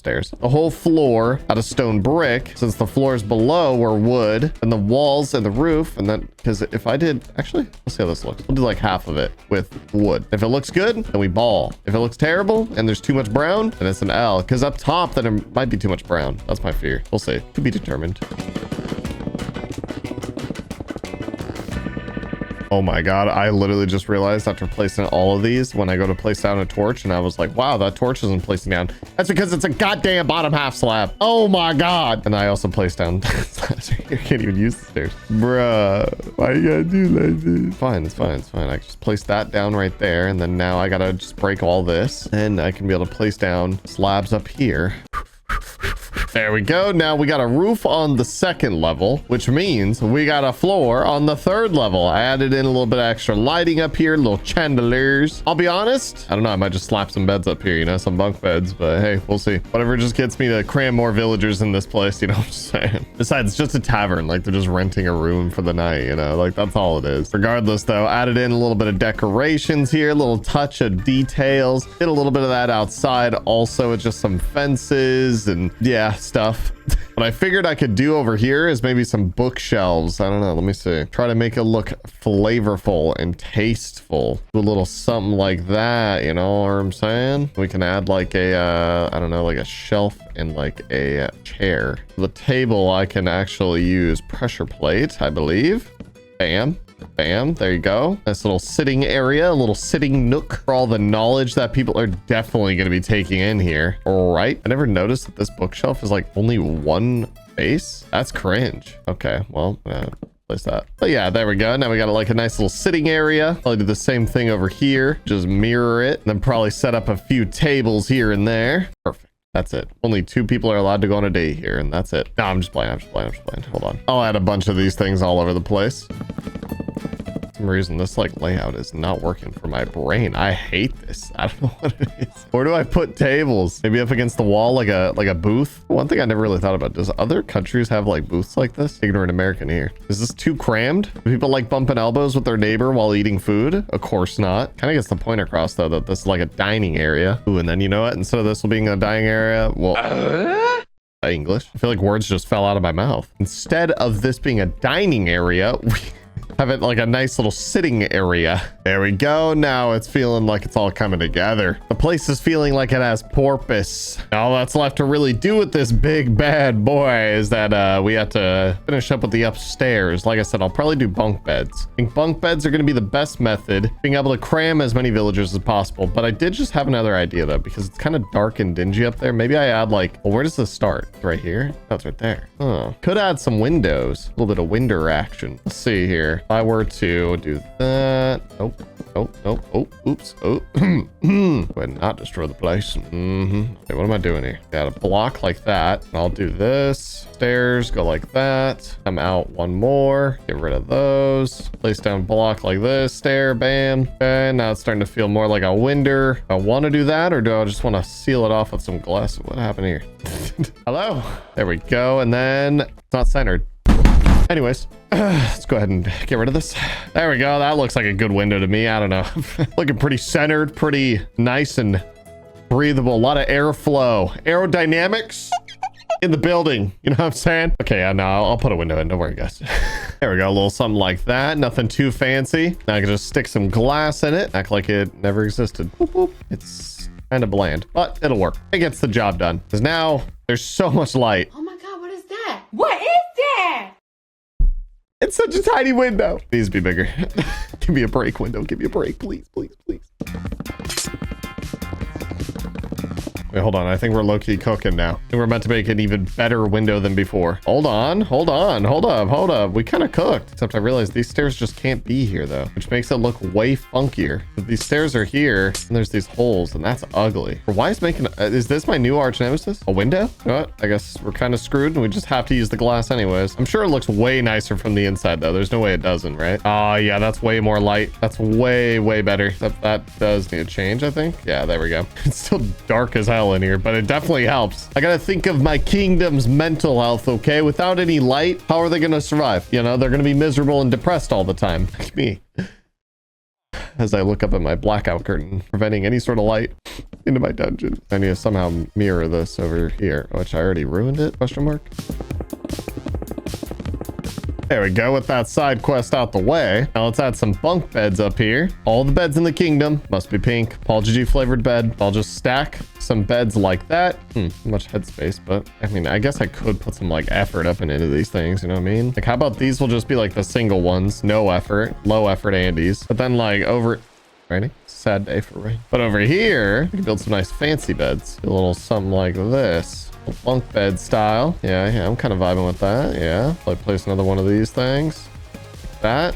the whole floor out of stone brick, since the floors below are wood, and the walls and the roof. And then because if I did actually, let's see how this looks. We'll do like half of it with wood. If it looks good, then we ball. If it looks terrible and there's too much brown, then it's an L. Because up top then it might be too much brown. That's my fear. We'll see. To be determined. Oh my God, I literally just realized after placing all of these, when I go to place down a torch, and I was like, wow, that torch isn't placing down. That's because it's a goddamn bottom half slab. Oh my God. And I also placed down, you can't even use the stairs. Bruh, why you gotta do like this? Fine, it's fine, it's fine. I just placed that down right there, and then now I gotta just break all this, and I can be able to place down slabs up here. There we go. Now we got a roof on the second level, which means we got a floor on the third level. I added in a little bit of extra lighting up here, little chandeliers. I'll be honest, I don't know, I might just slap some beds up here, you know, some bunk beds, but hey, we'll see. Whatever just gets me to cram more villagers in this place, you know what I'm saying? Besides, it's just a tavern, like they're just renting a room for the night, you know, like that's all it is. Regardless though, added in a little bit of decorations here, a little touch of details. Did a little bit of that outside also with just some fences and yeah, stuff. What I figured I could do over here is maybe some bookshelves. I don't know. Let me see. Try to make it look flavorful and tasteful. Do a little something like that. You know what I'm saying? We can add like a, I don't know, like a shelf and like a chair. The table I can actually use pressure plate, I believe. Bam. Bam, there you go. Nice little sitting area, a little sitting nook for all the knowledge that people are definitely going to be taking in here. All right. I never noticed that this bookshelf is like only one base. That's cringe. Okay, well, place that. But yeah, there we go. Now we got like a nice little sitting area. Probably do the same thing over here. Just mirror it and then probably set up a few tables here and there. Perfect. That's it. Only 2 people are allowed to go on a date here, and that's it. No, I'm just playing. Hold on. I'll add a bunch of these things all over the place. For some reason, this like layout is not working for my brain. I hate this. I don't know what it is. Where do I put tables? Maybe up against the wall, like a booth. One thing I never really thought about, does other countries have like booths like this? Ignorant American here. Is this too crammed? Do people like bumping elbows with their neighbor while eating food? Of course not. Kind of gets the point across though, that this is like a dining area. Ooh, and then you know what? Instead of this being a dining area, well, English. I feel like words just fell out of my mouth. Instead of this being a dining area, we have it like a nice little sitting area. There we go. Now it's feeling like it's all coming together. The place is feeling like it has purpose. All that's left to really do with this big bad boy is that we have to finish up with the upstairs. Like I said, I'll probably do bunk beds. I think bunk beds are going to be the best method, being able to cram as many villagers as possible. But I did just have another idea though, because it's kind of dark and dingy up there. Maybe I add like, well, where does this start? It's right here? Oh, it's right there. Oh, could add some windows, a little bit of window action. Let's see here. if I were to do that, oh, oops, oh, go ahead and not destroy the place. Okay, what am I doing here? Got a block like that. I'll do this. Stairs go like that. I'm out one more. Get rid of those. Place down block like this. Stair, bam. Okay, now it's starting to feel more like a window. I want to do that, or do I just want to seal it off with some glass? What happened here? Hello? There we go. And then it's not centered. Anyways, let's go ahead and get rid of this. There we go. That looks like a good window to me. I don't know. Looking pretty centered, pretty nice and breathable. A lot of airflow, aerodynamics in the building. You know what I'm saying? Okay, yeah, no, I'll put a window in. Don't worry, guys. There we go. A little something like that. Nothing too fancy. Now I can just stick some glass in it. Act like it never existed. Boop, boop. It's kind of bland, but it'll work. It gets the job done. Because now there's so much light.
Oh my God, what is that? What is that?
It's such a tiny window. It needs to be bigger. Give me a break, window. Give me a break, please, please, please. Wait, hold on. I think we're low-key cooking now. I think we're about to make an even better window than before. Hold on. Hold up. We kind of cooked. Except I realized these stairs just can't be here, though, which makes it look way funkier. If these stairs are here, and there's these holes, and that's ugly. Why is making... is this my new arch nemesis? A window? You know what? I guess we're kind of screwed, and we just have to use the glass anyways. I'm sure it looks way nicer from the inside, though. There's no way it doesn't, right? Oh, yeah, that's way more light. That's way, way better. That does need a change, I think. Yeah, there we go. It's still dark as hell in here, but it definitely helps. I gotta think of my kingdom's mental health, okay? Without any light, how are they gonna survive? You know, they're gonna be miserable and depressed all the time. Like me. As I look up at my blackout curtain, preventing any sort of light into my dungeon. I need to somehow mirror this over here, which I already ruined it, question mark. There we go, with that side quest out the way. Now let's add some bunk beds up here. All the beds in the kingdom must be pink. PaulGG flavored bed. I'll just stack some beds like that. Much headspace, but I mean, I guess I could put some like effort up into these things, you know what I mean? Like, how about these will just be like the single ones, no effort, low effort Andes. But then like over, ready? Sad day for rain. But over here, we can build some nice fancy beds. A little something like this. Bunk bed style. Yeah, I'm kind of vibing with that. Yeah. Like place another one of these things. That.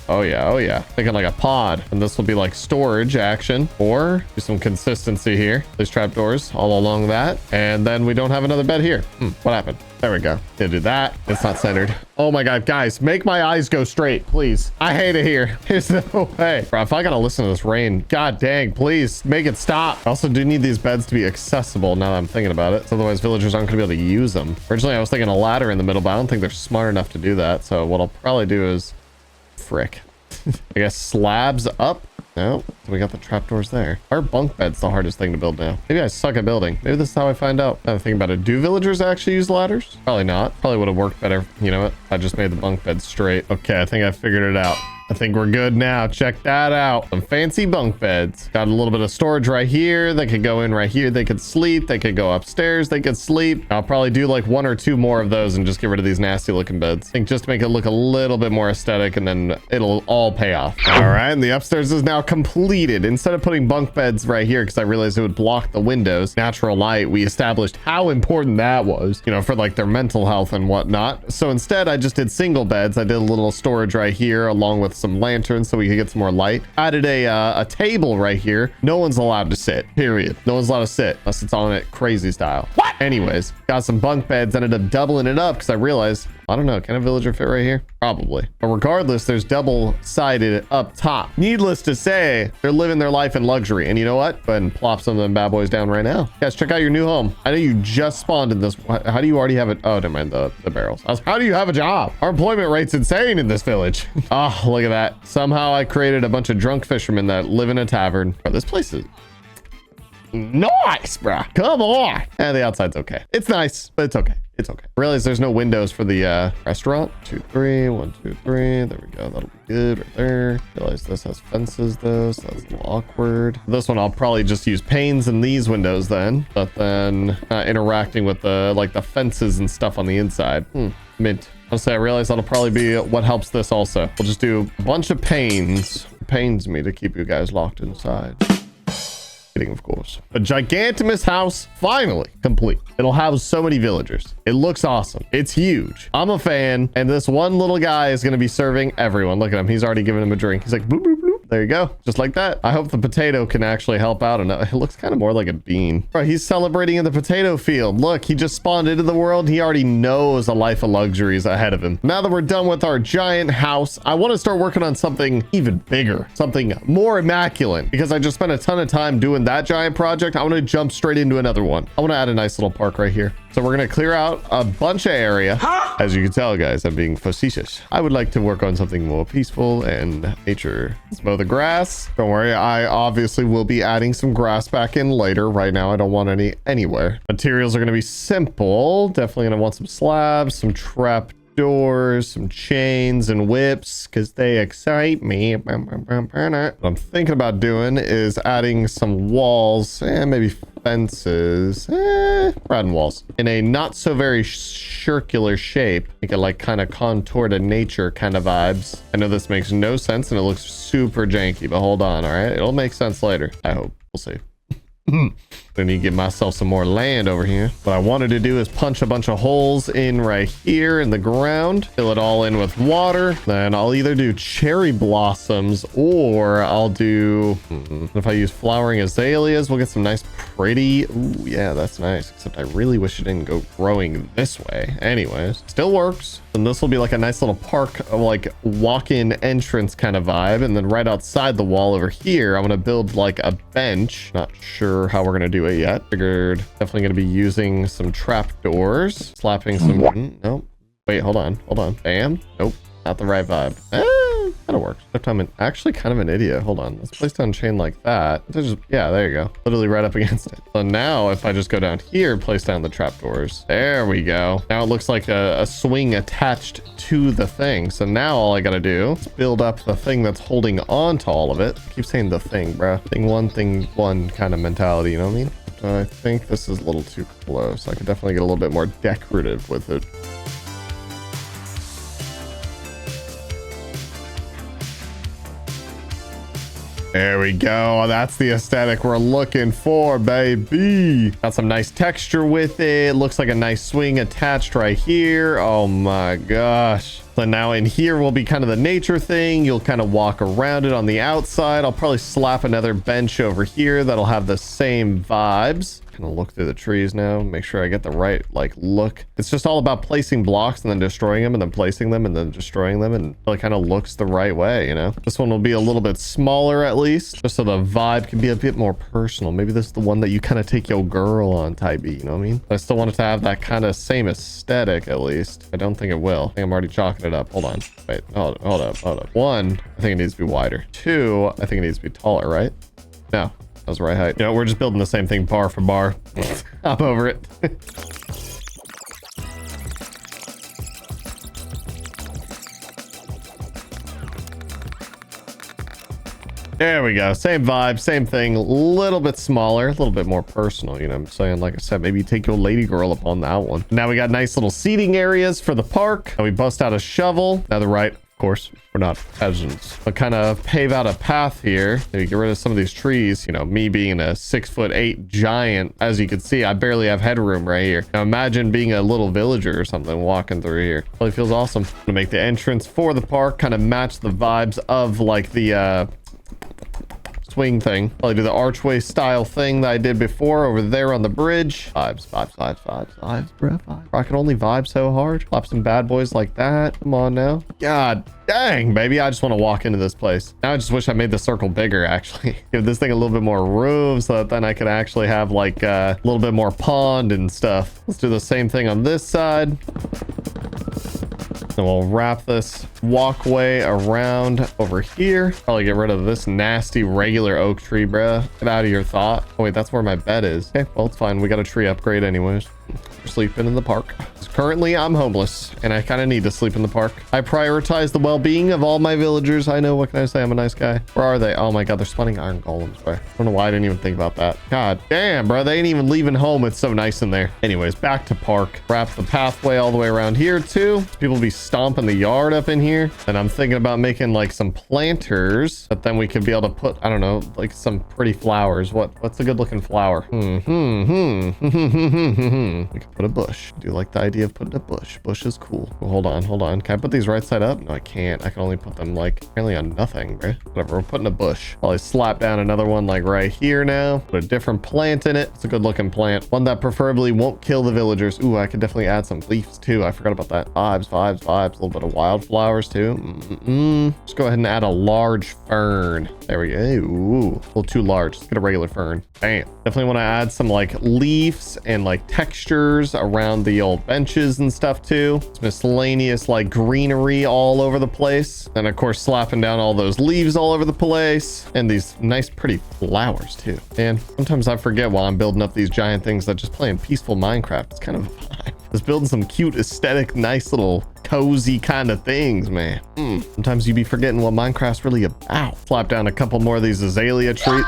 Oh yeah. Thinking like a pod. And this will be like storage action, or do some consistency here. These trapdoors all along that. And then we don't have another bed here. What happened? There we go. Did do that. It's not centered. Oh my God, guys, make my eyes go straight, please. I hate it here. There's no way. Bro, if I gotta listen to this rain, God dang, please make it stop. I also do need these beds to be accessible now that I'm thinking about it. So otherwise villagers aren't gonna be able to use them. Originally, I was thinking a ladder in the middle, but I don't think they're smart enough to do that. So what I'll probably do is frick. I guess slabs up. No, we got the trapdoors there. Our bunk bed's the hardest thing to build now. Maybe I suck at building. Maybe this is how I find out. Now think about it. Do villagers actually use ladders? Probably not. Probably would have worked better. You know what? I just made the bunk bed straight. Okay, I think I figured it out. I think we're good now. Check that out. Some fancy bunk beds. Got a little bit of storage right here. They could go in right here. They could sleep. They could go upstairs. They could sleep. I'll probably do like one or two more of those and just get rid of these nasty looking beds. I think just to make it look a little bit more aesthetic, and then it'll all pay off. All right, and the upstairs is now completed. Instead of putting bunk beds right here, because I realized it would block the windows, natural light, we established how important that was, you know, for like their mental health and whatnot. So instead, I just did single beds. I did a little storage right here along with some lanterns so we could get some more light. Added a table right here. No one's allowed to sit, period. No one's allowed to sit unless it's on it crazy style. What? Anyways, got some bunk beds, ended up doubling it up because I realized, I don't know, can a villager fit right here? Probably. But regardless, there's double-sided up top. Needless to say, they're living their life in luxury. And you know what? Go ahead and plop some of them bad boys down right now. Guys, check out your new home. I know you just spawned in this. How do you already have it? Oh, never mind, the barrels. How do you have a job? Our employment rate's insane in this village. Oh, look at that. Somehow I created a bunch of drunk fishermen that live in a tavern. Bro, this place is nice, bro. Come on. And the outside's okay. It's nice, but it's okay. It's okay. I realize there's no windows for the restaurant. 2, 3, 1, 2, 3. There we go. That'll be good right there. Realize this has fences though, so that's a little awkward. This one I'll probably just use panes in these windows then, but then interacting with the like the fences and stuff on the inside. Mint. Honestly, I realize that'll probably be what helps this also. We'll just do a bunch of panes. It pains me to keep you guys locked inside. Kidding, of course. A gigantimous house, finally complete. It'll house so many villagers. It looks awesome. It's huge. I'm a fan. And this one little guy is going to be serving everyone. Look at him. He's already giving him a drink. He's like, boop, boop, boop. There you go. Just like that. I hope the potato can actually help out. And it looks kind of more like a bean. Bro, he's celebrating in the potato field. Look, he just spawned into the world. He already knows a life of luxuries ahead of him. Now that we're done with our giant house, I want to start working on something even bigger, something more immaculate, because I just spent a ton of time doing that giant project. I want to jump straight into another one. I want to add a nice little park right here. So we're going to clear out a bunch of area. As you can tell, guys, I'm being facetious. I would like to work on something more peaceful and nature. Let's mow the grass. Don't worry, I obviously will be adding some grass back in later. Right now, I don't want any anywhere. Materials are going to be simple. Definitely going to want some slabs, some trap doors, some chains and whips, because they excite me. What I'm thinking about doing is adding some walls and maybe fences, adding walls in a not so very circular shape. Make it like kind of contour to nature kind of vibes. I know this makes no sense and it looks super janky, but hold on. All right, it'll make sense later, I hope. We'll see. I need to get myself some more land over here. What I wanted to do is punch a bunch of holes in right here in the ground, fill it all in with water. Then I'll either do cherry blossoms or I'll do, if I use flowering azaleas, we'll get some nice pretty. Ooh, yeah, that's nice. Except I really wish it didn't go growing this way. Anyways, still works. And this will be like a nice little park, like walk-in entrance kind of vibe. And then right outside the wall over here, I'm going to build like a bench. Not sure how we're going to do it yet. Figured definitely going to be using some trap doors, slapping some, nope. Wait, hold on. Bam. Nope. Not the right vibe. Kind of works. Except I'm actually kind of an idiot. Hold on. Let's place down chain like that. Yeah, there you go. Literally right up against it. So now if I just go down here, place down the trapdoors. There we go. Now it looks like a swing attached to the thing. So now all I got to do is build up the thing that's holding on to all of it. I keep saying the thing, bro. Thing one kind of mentality, you know what I mean? I think this is a little too close. I could definitely get a little bit more decorative with it. There we go. That's the aesthetic we're looking for, baby. Got some nice texture with it. Looks like a nice swing attached right here. Oh my gosh. So now in here will be kind of the nature thing. You'll kind of walk around it on the outside. I'll probably slap another bench over here that'll have the same vibes. Kind of look through the trees now, make sure I get the right like look. It's just all about placing blocks and then destroying them and then placing them and then destroying them, and it kind of looks the right way, you know. This one will be a little bit smaller at least, just so the vibe can be a bit more personal. Maybe this is the one that you kind of take your girl on type B, you know what I mean? But I still want it to have that kind of same aesthetic at least. I don't think it will. I think I'm already chalking it up. Hold on. Wait, hold up. One, I think it needs to be wider. Two, I think it needs to be taller, right? No. That was the right height. You know, we're just building the same thing bar for bar. I'm over it. There we go. Same vibe, same thing. A little bit smaller, a little bit more personal. You know what I'm saying? Like I said, maybe take your lady girl up on that one. Now we got nice little seating areas for the park. And we bust out a shovel. Now the right. Of course, we're not peasants, but kind of pave out a path here. Maybe get rid of some of these trees. You know, me being a 6'8" giant, as you can see, I barely have headroom right here. Now imagine being a little villager or something walking through here. Really feels awesome. To make the entrance for the park kind of match the vibes of like the swing thing. Probably do the archway style thing that I did before over there on the bridge. Vibes, bro. I can only vibe so hard. Slap some bad boys like that. Come on now. God dang, baby. I just want to walk into this place. Now I just wish I made the circle bigger, actually. Give this thing a little bit more room so that then I could actually have like a little bit more pond and stuff. Let's do the same thing on this side. Then we'll wrap this walkway around over here. Probably get rid of this nasty regular oak tree, bruh. Get out of your thought. Oh wait, that's where my bed is. Okay, well, it's fine. We got a tree upgrade anyways. We're sleeping in the park. It's Currently, I'm homeless, and I kind of need to sleep in the park. I prioritize the well-being of all my villagers. I know, what can I say? I'm a nice guy. Where are they? Oh my God, they're spawning iron golems, bro. I don't know why I didn't even think about that. God damn, bro. They ain't even leaving home. It's so nice in there. Anyways, back to park. Wrap the pathway all the way around here too. People be stomping the yard up in here. And I'm thinking about making like some planters, but then we could be able to put, I don't know, like some pretty flowers. What's a good looking flower? We could put a bush. I do like the idea of putting a bush. Bush is cool. Well, hold on. Can I put these right side up? No, I can't. I can only put them like apparently on nothing, bro. Whatever, we're putting a bush. I'll slap down another one like right here now. Put a different plant in it. It's a good looking plant. One that preferably won't kill the villagers. Ooh, I could definitely add some leaves too. I forgot about that. Vibes. A little bit of wildflowers too. Let's go ahead and add a large fern. There we go. Ooh, a little too large. Let's get a regular fern. Bam. Definitely want to add some like leaves and like textures around the old benches and stuff too. It's miscellaneous like greenery all over the place. And of course, slapping down all those leaves all over the place and these nice pretty flowers too. And sometimes I forget while I'm building up these giant things that just playing peaceful Minecraft, it's kind of a vibe. Just building some cute aesthetic, nice little cozy kind of things, man. Sometimes you be forgetting what Minecraft's really about. Slap down a couple more of these azalea trees.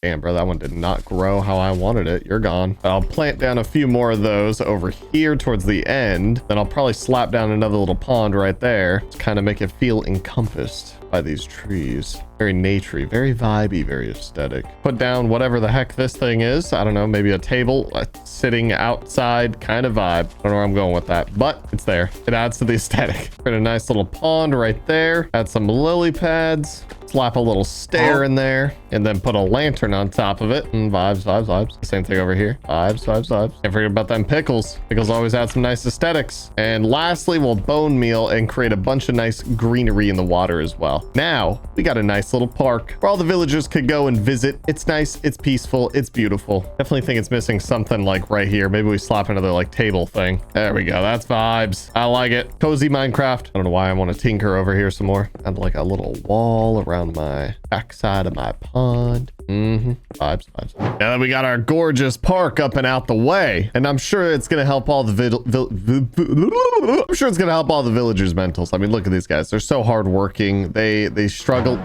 Damn, bro, that one did not grow how I wanted it. You're gone. I'll plant down a few more of those over here towards the end. Then I'll probably slap down another little pond right there to kind of make it feel encompassed by these trees. Very naturey, very vibey, very aesthetic. Put down whatever the heck this thing is. I don't know, maybe a table, sitting outside kind of vibe. I don't know where I'm going with that, but it's there. It adds to the aesthetic. Put a nice little pond right there. Add some lily pads. Slap a little stair in there, and then put a lantern on top of it. Vibes. Same thing over here. Vibes. Can't forget about them pickles. Pickles always add some nice aesthetics. And lastly, we'll bone meal and create a bunch of nice greenery in the water as well. Now, we got a nice little park where all the villagers could go and visit. It's nice, it's peaceful, it's beautiful. Definitely think it's missing something like right here. Maybe we slap another like table thing. There we go. That's vibes. I like it. Cozy Minecraft. I don't know why I want to tinker over here some more. Add like a little wall around my backside of my pond. Vibes. Now that we got our gorgeous park up and out the way, and I'm sure it's gonna help all the villagers' mentals. I mean, look at these guys. They're so hardworking. They struggle.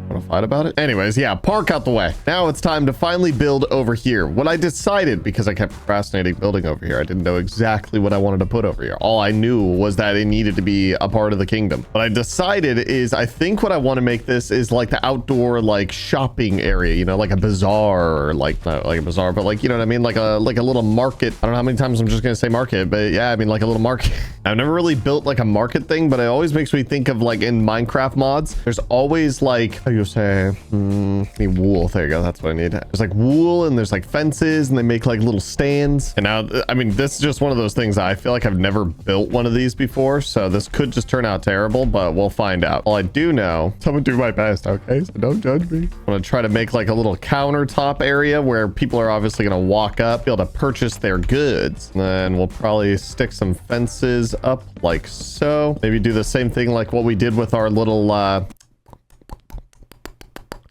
Want to fight about it? Anyways, yeah, park out the way. Now it's time to finally build over here. What I decided, because I kept procrastinating building over here, I didn't know exactly what I wanted to put over here. All I knew was that it needed to be a part of the kingdom. What I decided is I think what I want to make this is like the outdoor like shopping area, you know, like a bazaar, or like not like a bazaar, but like, you know what I mean? Like a little market. I don't know how many times I'm just going to say market, but yeah, I mean like a little market. I've never really built like a market thing, but it always makes me think of like in Minecraft mods, there's always like, how do you say, need wool. There you go. That's what I need. There's like wool and there's like fences and they make like little stands. And now, I mean, this is just one of those things I feel like I've never built one of these before. So this could just turn out terrible, but we'll find out. All I do know, I'm gonna do my best. Okay. So don't judge me. I'm gonna try to make like a little countertop area where people are obviously gonna walk up, be able to purchase their goods. And then we'll probably stick some fences up like so. Maybe do the same thing like what we did with our little,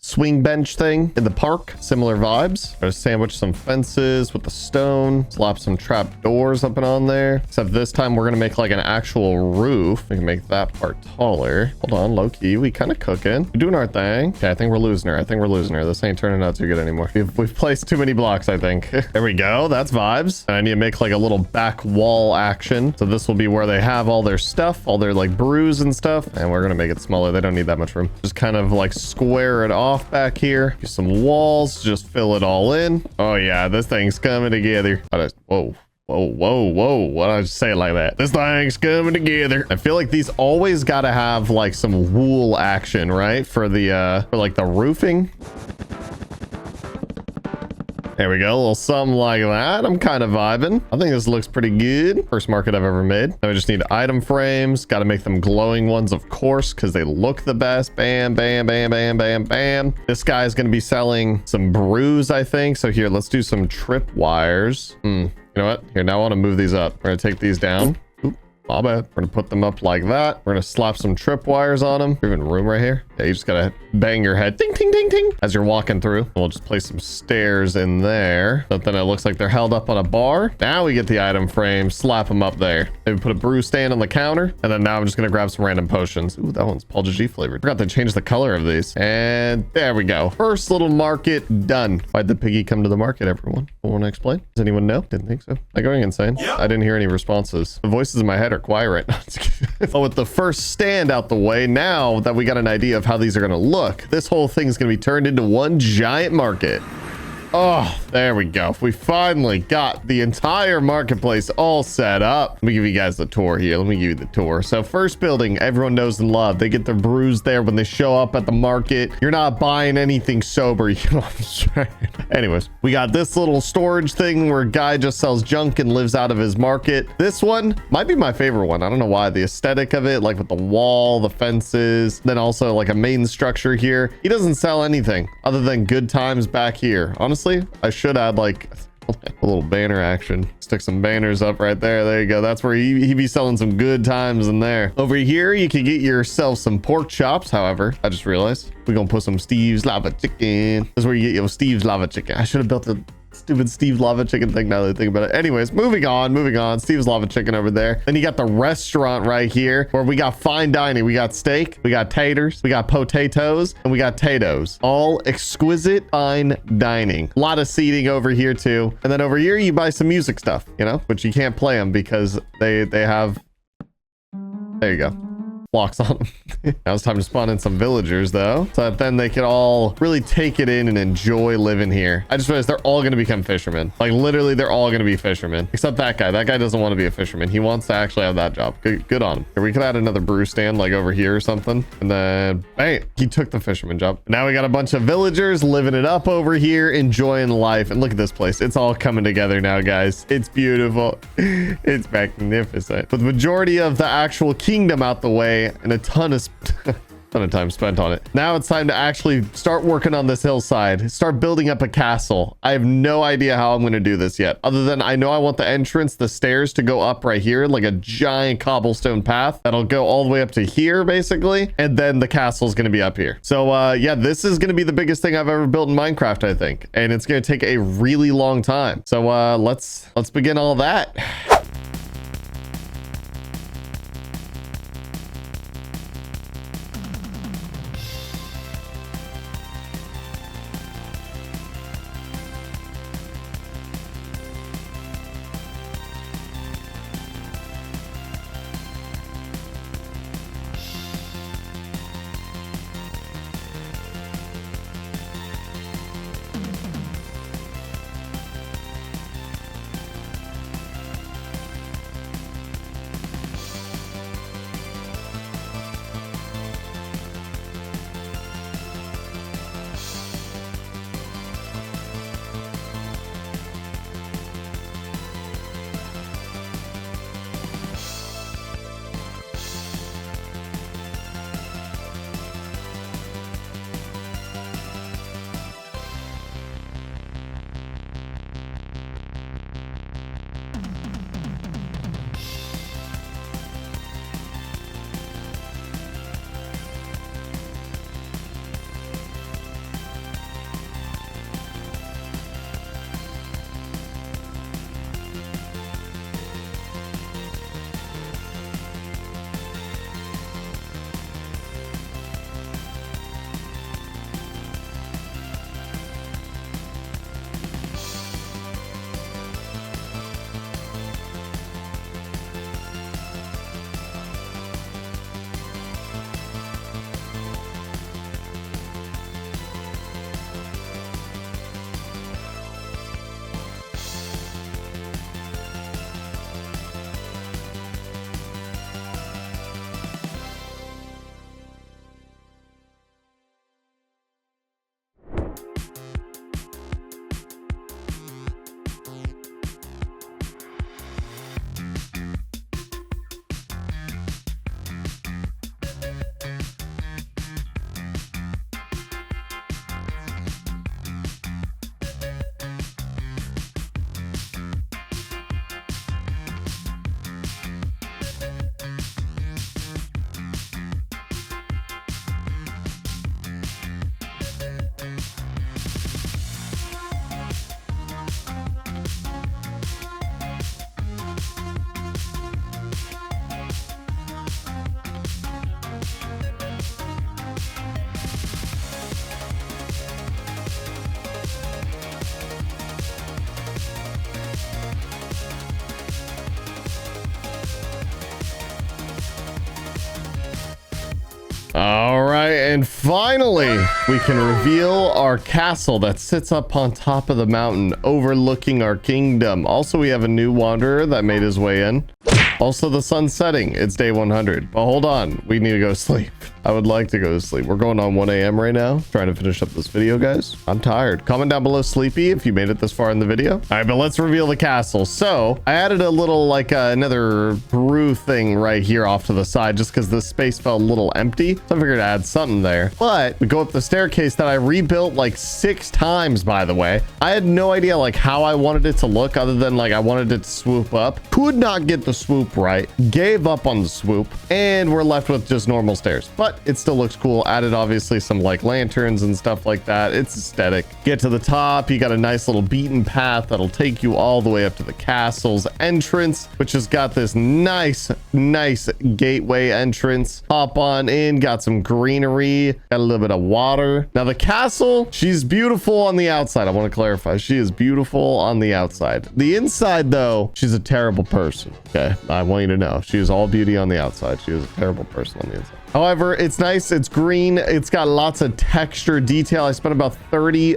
swing bench thing in the park. Similar vibes. Gonna sandwich some fences with the stone, slap some trap doors up and on there, except this time we're gonna make like an actual roof. We can make that part taller. Hold on, low key, we kind of cooking. We're doing our thing. Okay, I think we're losing her. This ain't turning out too good anymore. We've placed too many blocks, I think. There we go. That's vibes. And I need to make like a little back wall action, so this will be where they have all their stuff, all their like brews and stuff, and we're gonna make it smaller. They don't need that much room. Just kind of like square it off back here. Use some walls, just fill it all in. Oh yeah, this thing's coming together. Whoa. Why did I just say it like that? This thing's coming together. I feel like these always got to have like some wool action, right? For the for like the roofing. There we go, a little something like that. I'm kind of vibing. I think this looks pretty good. First market I've ever made. Now we just need item frames. Got to make them glowing ones, of course, because they look the best. Bam, bam, bam, bam, bam, bam. This guy's going to be selling some brews, I think. So here, let's do some trip wires. You know what? Here, now I want to move these up. We're going to take these down. Oop, my bad. We're going to put them up like that. We're going to slap some trip wires on them. We have even room right here. Yeah, you just gotta bang your head, ding, ding, ding, ding, as you're walking through. We'll just place some stairs in there. But then it looks like they're held up on a bar. Now we get the item frame, slap them up there. Maybe put a brew stand on the counter. And then now I'm just gonna grab some random potions. Ooh, that one's PaulGG flavored. Forgot to change the color of these. And there we go. First little market done. Why'd the piggy come to the market, everyone? Want to explain? Does anyone know? Didn't think so. Am I going insane? Yep. I didn't hear any responses. The voices in my head are quiet right now. Oh, with the first stand out the way, now that we got an idea of how these are going to look, this whole thing's going to be turned into one giant market. Oh, there we go. We finally got the entire marketplace all set up. Let me give you guys the tour here. Let me give you the tour. So first building, everyone knows and love. They get their brews there when they show up at the market. You're not buying anything sober. You know what I'm saying? Anyways, we got this little storage thing where a guy just sells junk and lives out of his market. This one might be my favorite one. I don't know why. The aesthetic of it, like with the wall, the fences, then also like a main structure here. He doesn't sell anything other than good times back here. Honestly, I should add like a little banner action. Stick some banners up right there. There you go. That's where he be selling some good times in there. Over here, you can get yourself some pork chops. However, I just realized we're gonna put some Steve's lava chicken. This is where you get your Steve's lava chicken. I should have built a stupid Steve's lava chicken thing now that I think about it. Anyways, moving on. Steve's lava chicken over there. Then you got the restaurant right here where we got fine dining. We got steak, we got taters, we got potatoes, and we got tatoes. All exquisite fine dining. A lot of seating over here too. And then over here you buy some music stuff, you know, which you can't play them because they have, there you go, blocks on them. Now it's time to spawn in some villagers though, so that then they can all really take it in and enjoy living here. I just realized they're all going to become fishermen. Like literally they're all going to be fishermen except that guy. That guy doesn't want to be a fisherman. He wants to actually have that job. Good on him. Here, we could add another brew stand like over here or something, and then bang, he took the fisherman job. Now we got a bunch of villagers living it up over here, enjoying life. And look at this place. It's all coming together now, guys. It's beautiful. It's magnificent. With the majority of the actual kingdom out the way and a ton of time spent on it. Now it's time to actually start working on this hillside, start building up a castle. I have no idea how I'm going to do this yet, other than I know I want the entrance, the stairs to go up right here, like a giant cobblestone path that'll go all the way up to here basically, and then the castle is going to be up here. So yeah, this is going to be the biggest thing I've ever built in Minecraft, I think, and it's going to take a really long time. So let's begin all that. All right, and finally, we can reveal our castle that sits up on top of the mountain overlooking our kingdom. Also, we have a new wanderer that made his way in. Also, the sun's setting. It's day 100. But hold on, we need to go sleep. I would like to go to sleep. We're going on 1 a.m. right now, trying to finish up this video, guys. I'm tired. Comment down below sleepy if you made it this far in the video. All right, but let's reveal the castle. So I added a little like another brew thing right here off to the side just because this space felt a little empty. So I figured I'd add something there. But we go up the staircase that I rebuilt like 6 times, by the way. I had no idea like how I wanted it to look other than like I wanted it to swoop up. Could not get the swoop right. Gave up on the swoop and we're left with just normal stairs. But it still looks cool. Added obviously some like lanterns and stuff like that. It's aesthetic. Get to the top. You got a nice little beaten path that'll take you all the way up to the castle's entrance, which has got this nice gateway entrance. Hop on in. Got some greenery. Got a little bit of water. Now the castle, she's beautiful on the outside. I want to clarify. She is beautiful on the outside. The inside though, she's a terrible person. Okay. I want you to know she is all beauty on the outside. She is a terrible person on the inside. However, it's nice. It's green. It's got lots of texture detail. I spent about 30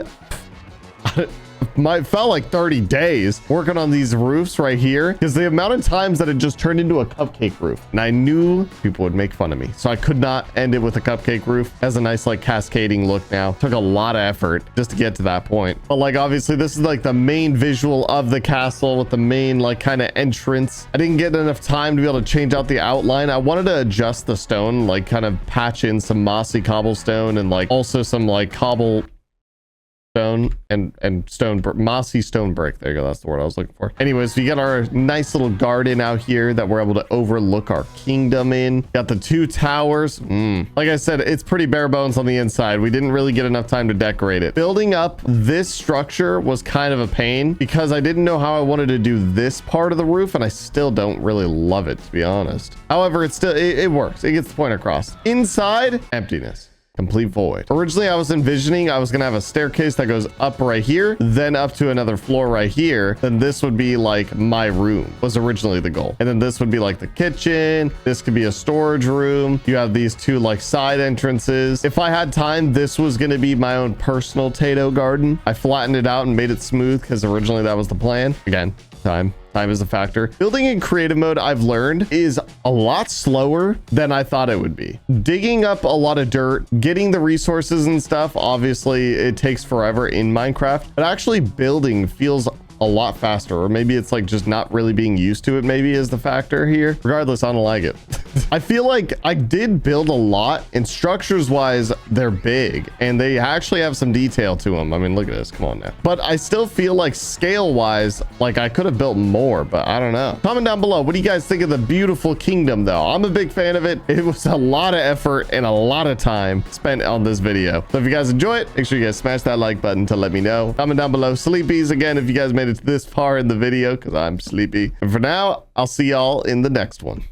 felt like 30 days working on these roofs right here because the amount of times that it just turned into a cupcake roof, and I knew people would make fun of me, so I could not end it with a cupcake roof. It has a nice like cascading look. Now took a lot of effort just to get to that point, but like obviously this is like the main visual of the castle with the main like kind of entrance. I didn't get enough time to be able to change out the outline. I wanted to adjust the stone, like kind of patch in some mossy cobblestone and like also some like cobble stone and mossy stone brick. There you go. That's the word I was looking for. Anyways, we got our nice little garden out here that we're able to overlook our kingdom in. Got the 2 towers. Like I said, it's pretty bare bones on the inside. We didn't really get enough time to decorate it. Building up this structure was kind of a pain because I didn't know how I wanted to do this part of the roof, and I still don't really love it, to be honest. However, it works. It gets the point across. Inside, emptiness. Complete void. Originally, I was envisioning I was gonna have a staircase that goes up right here, then up to another floor right here. Then this would be like my room, was originally the goal. And then this would be like the kitchen. This could be a storage room. You have these 2 like side entrances. If I had time, this was gonna be my own personal Tato garden. I flattened it out and made it smooth because originally that was the plan. Again, time is a factor. Building in creative mode, I've learned, is a lot slower than I thought it would be. Digging up a lot of dirt, getting the resources and stuff, obviously it takes forever in Minecraft, but actually building feels a lot faster, or maybe it's like just not really being used to it maybe is the factor here. Regardless, I don't like it. I feel like I did build a lot, and structures wise they're big and they actually have some detail to them. I mean, look at this, come on now. But I still feel like scale wise like I could have built more, but I don't know. Comment down below, what do you guys think of the beautiful kingdom though? I'm a big fan of it. It was a lot of effort and a lot of time spent on this video. So if you guys enjoy it, make sure you guys smash that like button to let me know. Comment down below sleepies again if you guys made it this far in the video, because I'm sleepy. And for now, I'll see y'all in the next one.